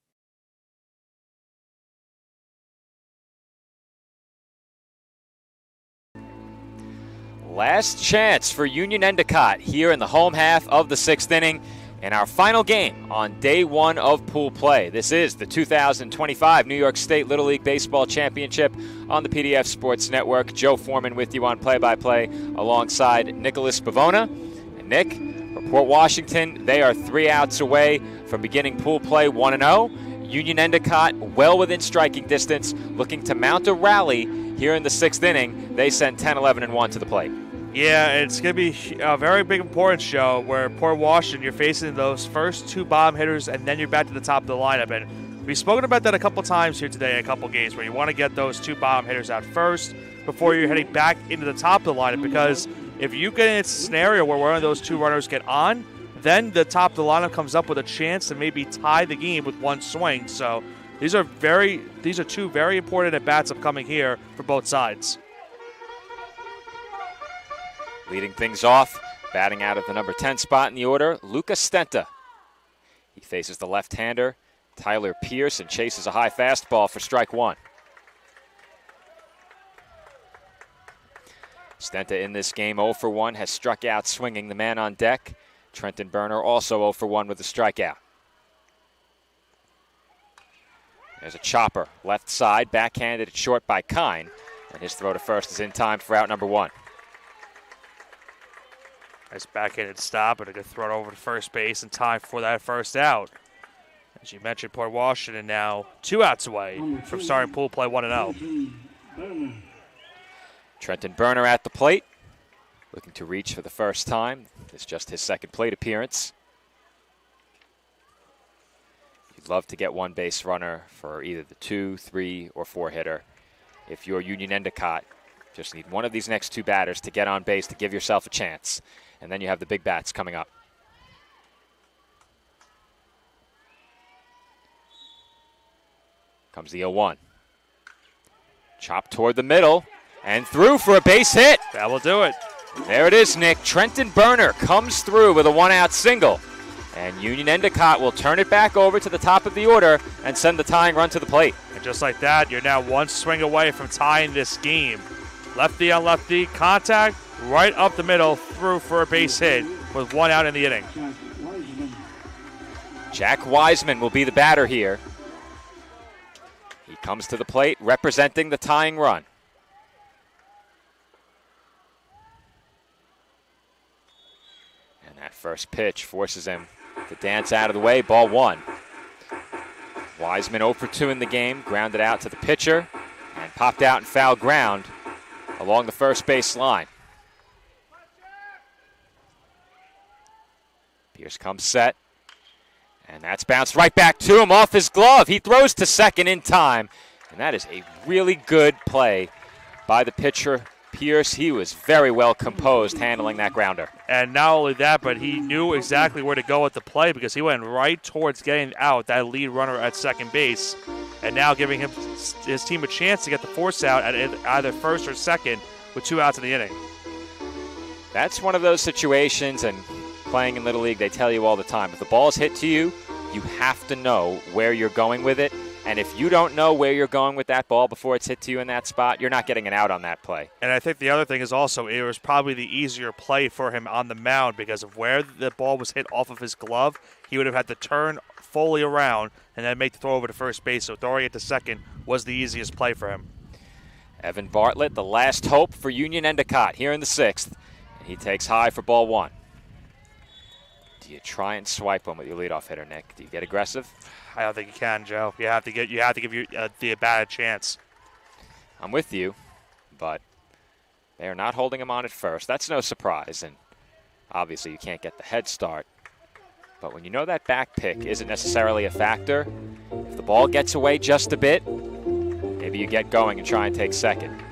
Last chance for Union Endicott here in the home half of the 6th inning in our final game on day 1 of pool play. This is the 2025 New York State Little League Baseball Championship on the PDF Sports Network. Joe Foreman with you on play-by-play alongside Nicholas Bavona. And Nick, for Port Washington, they are 3 outs away from beginning pool play 1-0. Union Endicott well within striking distance, looking to mount a rally here in the 6th inning. They send 10-11-1 to the plate. Yeah, it's going to be a very big importance show where Port Washington, you're facing those first 2 bottom hitters, and then you're back to the top of the lineup. And we've spoken about that a couple times here today in a couple games where you want to get those 2 bottom hitters out first before you're heading back into the top of the lineup, because if you get in a scenario where one of those 2 runners get on, then the top of the lineup comes up with a chance to maybe tie the game with 1 swing. So these are 2 very important at-bats upcoming here for both sides. Leading things off, batting out of the number 10 spot in the order, Luca Stenta. He faces the left-hander, Tyler Pierce, and chases a high fastball for strike 1. Stenta in this game 0 for 1, has struck out swinging the man on deck. Trenton Berner also 0 for 1 with a strikeout. There's a chopper, left side, backhanded at short by Kine, and his throw to first is in time for out number 1. Nice backhanded stop, and a good throw over to first base in time for that first out. As you mentioned, Port Washington now 2 outs away from starting pool play 1-0. Trenton Berner at the plate, looking to reach for the first time. It's just his 2nd plate appearance. You'd love to get 1 base runner for either the 2, 3, or 4 hitter. If you're Union Endicott, just need one of these next 2 batters to get on base to give yourself a chance. And then you have the big bats coming up. Comes the 0-1. Chop toward the middle and through for a base hit. That will do it. There it is, Nick. Trenton Berner comes through with a 1-out single. And Union Endicott will turn it back over to the top of the order and send the tying run to the plate. And just like that, you're now 1 swing away from tying this game. Lefty on lefty, contact, right up the middle, through for a base hit with 1 out in the inning. Jack Wiseman will be the batter here. He comes to the plate representing the tying run. And that first pitch forces him to dance out of the way, ball 1. Wiseman 0 for 2 in the game, grounded out to the pitcher and popped out in foul ground along the first base line. Pierce comes set. And that's bounced right back to him off his glove. He throws to second in time. And that is a really good play by the pitcher, Pierce. He was very well composed handling that grounder. And not only that, but he knew exactly where to go with the play because he went right towards getting out that lead runner at second base. And now giving his team a chance to get the force out at either first or second with 2 outs in the inning. That's one of those situations, and playing in Little League, they tell you all the time, if the ball's hit to you, you have to know where you're going with it. And if you don't know where you're going with that ball before it's hit to you in that spot, you're not getting an out on that play. And I think the other thing is also it was probably the easier play for him on the mound because of where the ball was hit off of his glove. He would have had to turn fully around and then make the throw over to first base. So throwing it to second was the easiest play for him. Evan Bartlett, the last hope for Union Endicott here in the 6th. And he takes high for ball 1. Do you try and swipe him with your leadoff hitter, Nick? Do you get aggressive? I don't think you can, Joe. You have to give the at-bat a chance. I'm with you, but they are not holding him on at first. That's no surprise, and obviously you can't get the head start. But when you know that back pick isn't necessarily a factor, if the ball gets away just a bit, maybe you get going and try and take second.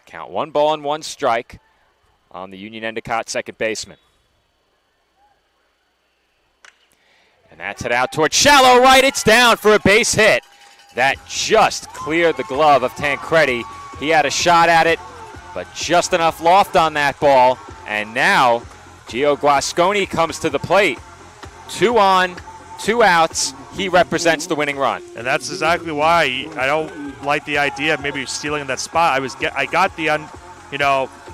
Count 1 ball and 1 strike on the Union Endicott second baseman. And that's it out towards shallow right. It's down for a base hit. That just cleared the glove of Tancredi. He had a shot at it, but just enough loft on that ball. And now Gio Guasconi comes to the plate. 2 on, 2 outs. He represents the winning run. And that's exactly why I don't like the idea of maybe stealing that spot.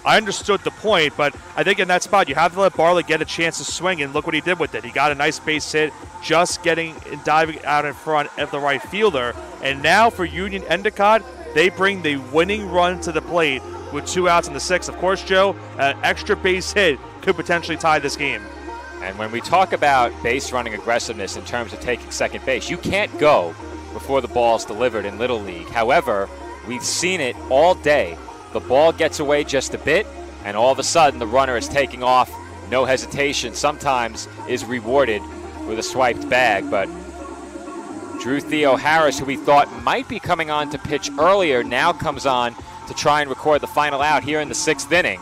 I understood the point, but I think in that spot you have to let Bartlett get a chance to swing, and look what he did with it. He got a nice base hit, just getting and diving out in front of the right fielder. And now for Union Endicott, they bring the winning run to the plate with 2 outs in the 6th. Of course, Joe, an extra base hit could potentially tie this game. And when we talk about base running aggressiveness in terms of taking second base, you can't go before the ball's delivered in Little League. However, we've seen it all day. The ball gets away just a bit, and all of a sudden the runner is taking off. No hesitation sometimes is rewarded with a swiped bag. But Drew Theo Harris, who we thought might be coming on to pitch earlier, now comes on to try and record the final out here in the 6th inning.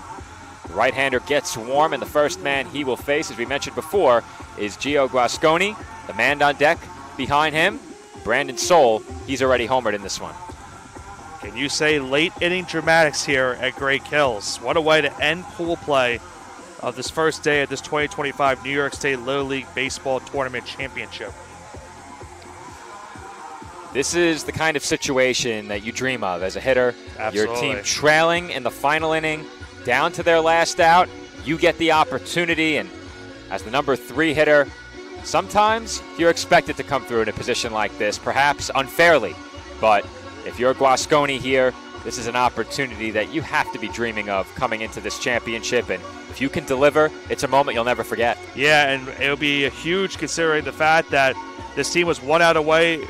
The right-hander gets warm, and the first man he will face, as we mentioned before, is Gio Guasconi. The man on deck behind him, Brandon Soule. He's already homered in this one. Can you say late inning dramatics here at Great Kills? What a way to end pool play of this first day of this 2025 New York State Little League Baseball Tournament Championship. This is the kind of situation that you dream of as a hitter. Absolutely. Your team trailing in the final inning, down to their last out. You get the opportunity, and as the number 3 hitter, sometimes you're expected to come through in a position like this, perhaps unfairly, but if you're Guasconi here, this is an opportunity that you have to be dreaming of coming into this championship. And if you can deliver, it's a moment you'll never forget. Yeah, and it'll be huge considering the fact that this team was 1 out away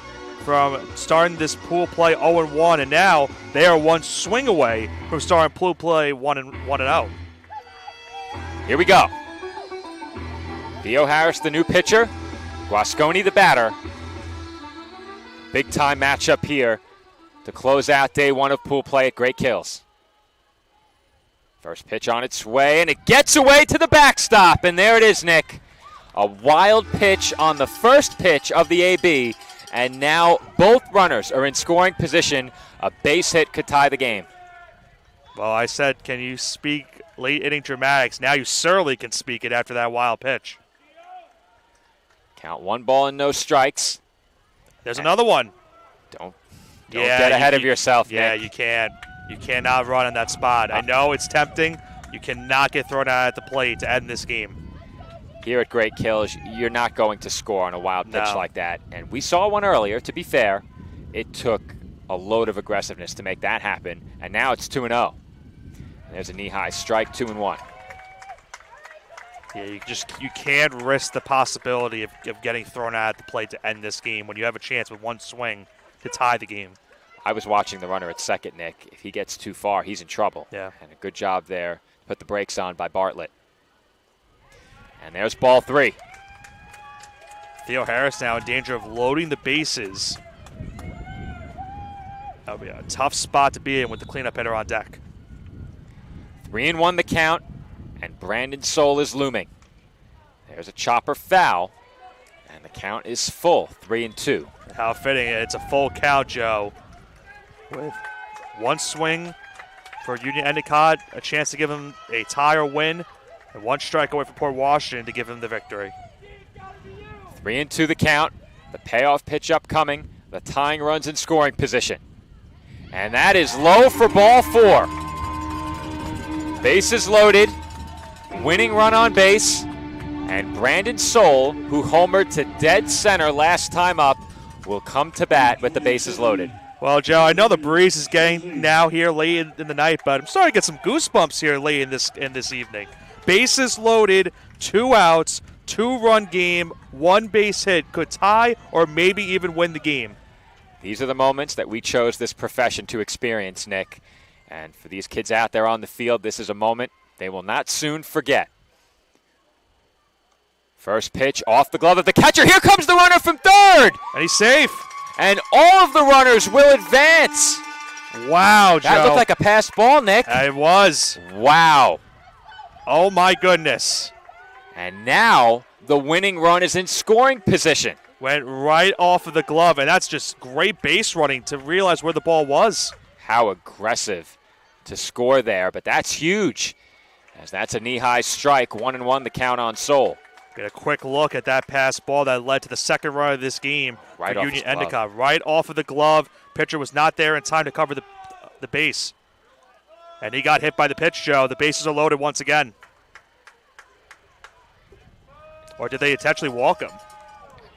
from starting this pool play 0-1, and now they are 1 swing away from starting pool play 1-0. Here we go. Theo Harris, the new pitcher. Guasconi, the batter. Big-time matchup here to close out day 1 of pool play at Great Kills. First pitch on its way, and it gets away to the backstop, and there it is, Nick. A wild pitch on the first pitch of the AB, and now both runners are in scoring position. A base hit could tie the game. Well, I said, can you speak late inning dramatics? Now you certainly can speak it after that wild pitch. Count 1 ball and no strikes. There's another one. Don't get ahead of yourself, Nick. Yeah, you can't. You cannot run in that spot. I know it's tempting. You cannot get thrown out at the plate to end this game. Here at Great Kills, you're not going to score on a wild pitch like that. And we saw one earlier. To be fair, it took a load of aggressiveness to make that happen. And now it's 2-0. There's a knee-high strike, 2-1. Yeah, you can't risk the possibility of getting thrown out at the plate to end this game when you have a chance with 1 swing to tie the game. I was watching the runner at second, Nick. If he gets too far, he's in trouble. Yeah. And a good job there. Put the brakes on by Bartlett. And there's ball 3. Theo Harris now in danger of loading the bases. That would be a tough spot to be in with the cleanup hitter on deck. 3-1 the count, and Brandon Soul is looming. There's a chopper foul, and the count is full, 3-2. How fitting. It's a full count, Joe. With one swing for Union Endicott, a chance to give him a tie or win, and one strike away from Port Washington to give him the victory. 3-2 the count, the payoff pitch upcoming, the tying runs in scoring position. And that is low for ball 4. Bases loaded, winning run on base, and Brandon Soul, who homered to dead center last time up, will come to bat with the bases loaded. Well, Joe, I know the breeze is getting now here late in the night, but I'm starting to get some goosebumps here late in this evening. Bases loaded, 2 outs, 2-run game, 1 base hit could tie or maybe even win the game. These are the moments that we chose this profession to experience, Nick. And for these kids out there on the field, this is a moment they will not soon forget. First pitch off the glove of the catcher. Here comes the runner from third. And he's safe. And all of the runners will advance. Wow, Joe. That looked like a passed ball, Nick. It was. Wow. Oh, my goodness. And now the winning run is in scoring position. Went right off of the glove, and that's just great base running to realize where the ball was. How aggressive to score there, but that's huge, as that's a knee-high strike, 1-1 the count on Soul. Get a quick look at that pass ball that led to the second run of this game right for off Union his glove. Endicott. Right off of the glove. Pitcher was not there in time to cover the base. And he got hit by the pitch, Joe. The bases are loaded once again. Or did they intentionally walk him?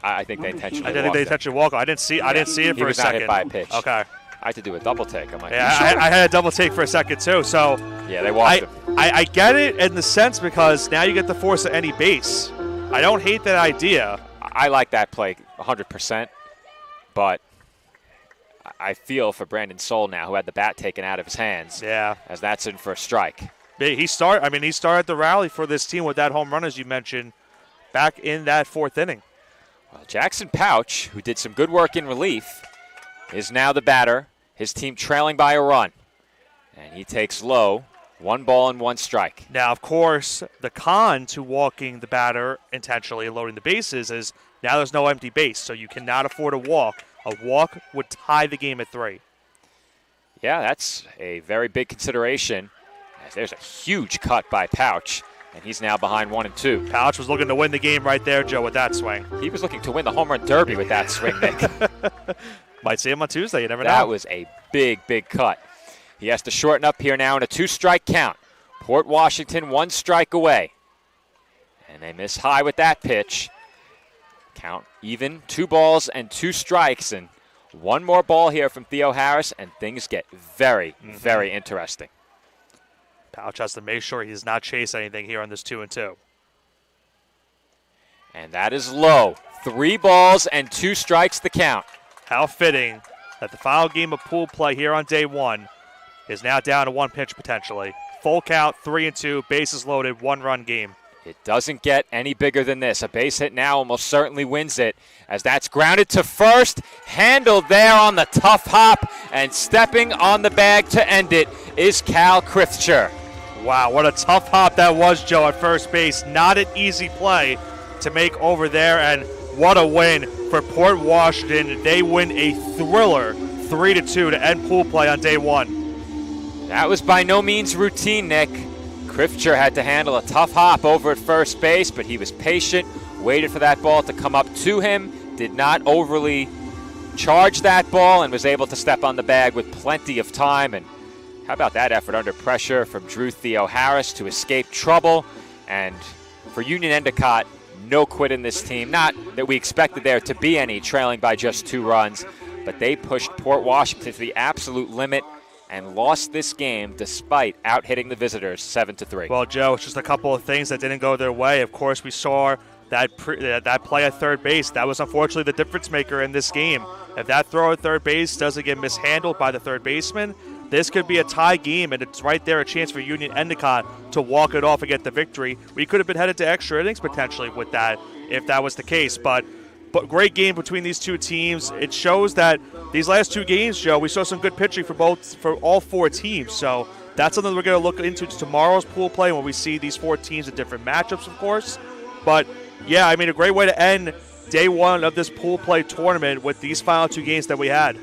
I think they intentionally I think they intentionally walk him. I didn't see it for a second. He was not hit by a pitch. Okay. I had to do a double take. I'm like, yeah, sure? I had a double take for a second too. So yeah, they walked him. I get it in the sense because now you get the force of any base. I don't hate that idea. I like that play 100%, but I feel for Brandon Soul now, who had the bat taken out of his hands. Yeah. As that's in for a strike. He started the rally for this team with that home run, as you mentioned, back in that 4th inning. Well, Jackson Pouch, who did some good work in relief, is now the batter. His team trailing by a run. And he takes low, 1 ball and 1 strike. Now, of course, the con to walking the batter intentionally and loading the bases is now there's no empty base, so you cannot afford a walk. A walk would tie the game at 3. Yeah, that's a very big consideration. As there's a huge cut by Pouch, and he's now behind 1-2. Pouch was looking to win the game right there, Joe, with that swing. He was looking to win the home run derby with that swing, Nick. Might see him on Tuesday. You never know. That was a big, big cut. He has to shorten up here now in a 2-strike count. Port Washington 1 strike away. And they miss high with that pitch. Count even, 2 balls and 2 strikes. And 1 more ball here from Theo Harris, and things get very, very interesting. Pouch has to make sure he does not chase anything here on this 2-2. And that is low. 3 balls and 2 strikes the count. How fitting that the final game of pool play here on day 1 is now down to 1 pitch potentially. Full count, 3-2, bases loaded, 1-run game. It doesn't get any bigger than this. A base hit now almost certainly wins it, as that's grounded to first, handled there on the tough hop, and stepping on the bag to end it is Cal Kriftscher. Wow, what a tough hop that was, Joe, at first base. Not an easy play to make over there, and what a win for Port Washington. They win a thriller 3-2 to end pool play on day 1. That was by no means routine, Nick. Kriftscher had to handle a tough hop over at first base, but he was patient, waited for that ball to come up to him, did not overly charge that ball, and was able to step on the bag with plenty of time. And how about that effort under pressure from Drew Theo Harris to escape trouble? And for Union Endicott, no quit in this team. Not that we expected there to be any, trailing by just 2 runs, but they pushed Port Washington to the absolute limit and lost this game despite out-hitting the visitors 7-3. Well, Joe, it's just a couple of things that didn't go their way. Of course, we saw that play at third base. That was unfortunately the difference maker in this game. If that throw at third base doesn't get mishandled by the third baseman, this could be a tie game, and it's right there a chance for Union Endicott to walk it off and get the victory. We could have been headed to extra innings potentially with that if that was the case, but great game between these two teams. It shows that these last two games, Joe, we saw some good pitching for all four teams. So that's something we're going to look into tomorrow's pool play when we see these four teams in different matchups, of course. But yeah, I mean, a great way to end day one of this pool play tournament with these final two games that we had.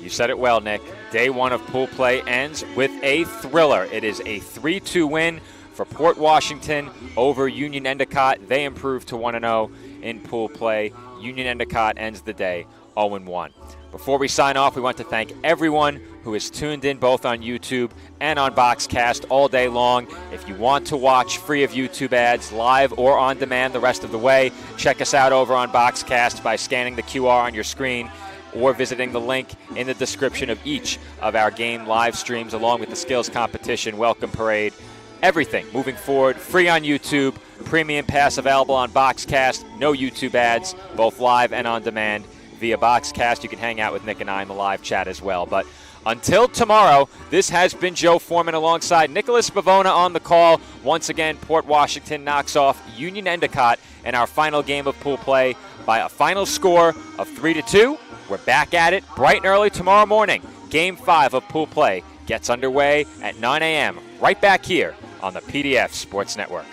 You said it well, Nick. Day one of pool play ends with a thriller. It is a 3-2 win for Port Washington over Union Endicott. They improved to 1-0 in pool play. Union Endicott ends the day 0-1. Before we sign off, we want to thank everyone who is tuned in both on YouTube and on Boxcast all day long. If you want to watch free of YouTube ads live or on demand the rest of the way, check us out over on Boxcast by scanning the QR on your screen or visiting the link in the description of each of our game live streams, along with the skills competition, welcome parade, everything moving forward, free on YouTube, premium pass available on Boxcast, no YouTube ads, both live and on demand via Boxcast. You can hang out with Nick and I in the live chat as well. But until tomorrow, this has been Joe Foreman alongside Nicholas Bavona on the call. Once again, Port Washington knocks off Union Endicott in our final game of pool play by a final score of 3-2. We're back at it bright and early tomorrow morning. Game 5 of pool play gets underway at 9 a.m. right back here on the PDF Sports Network.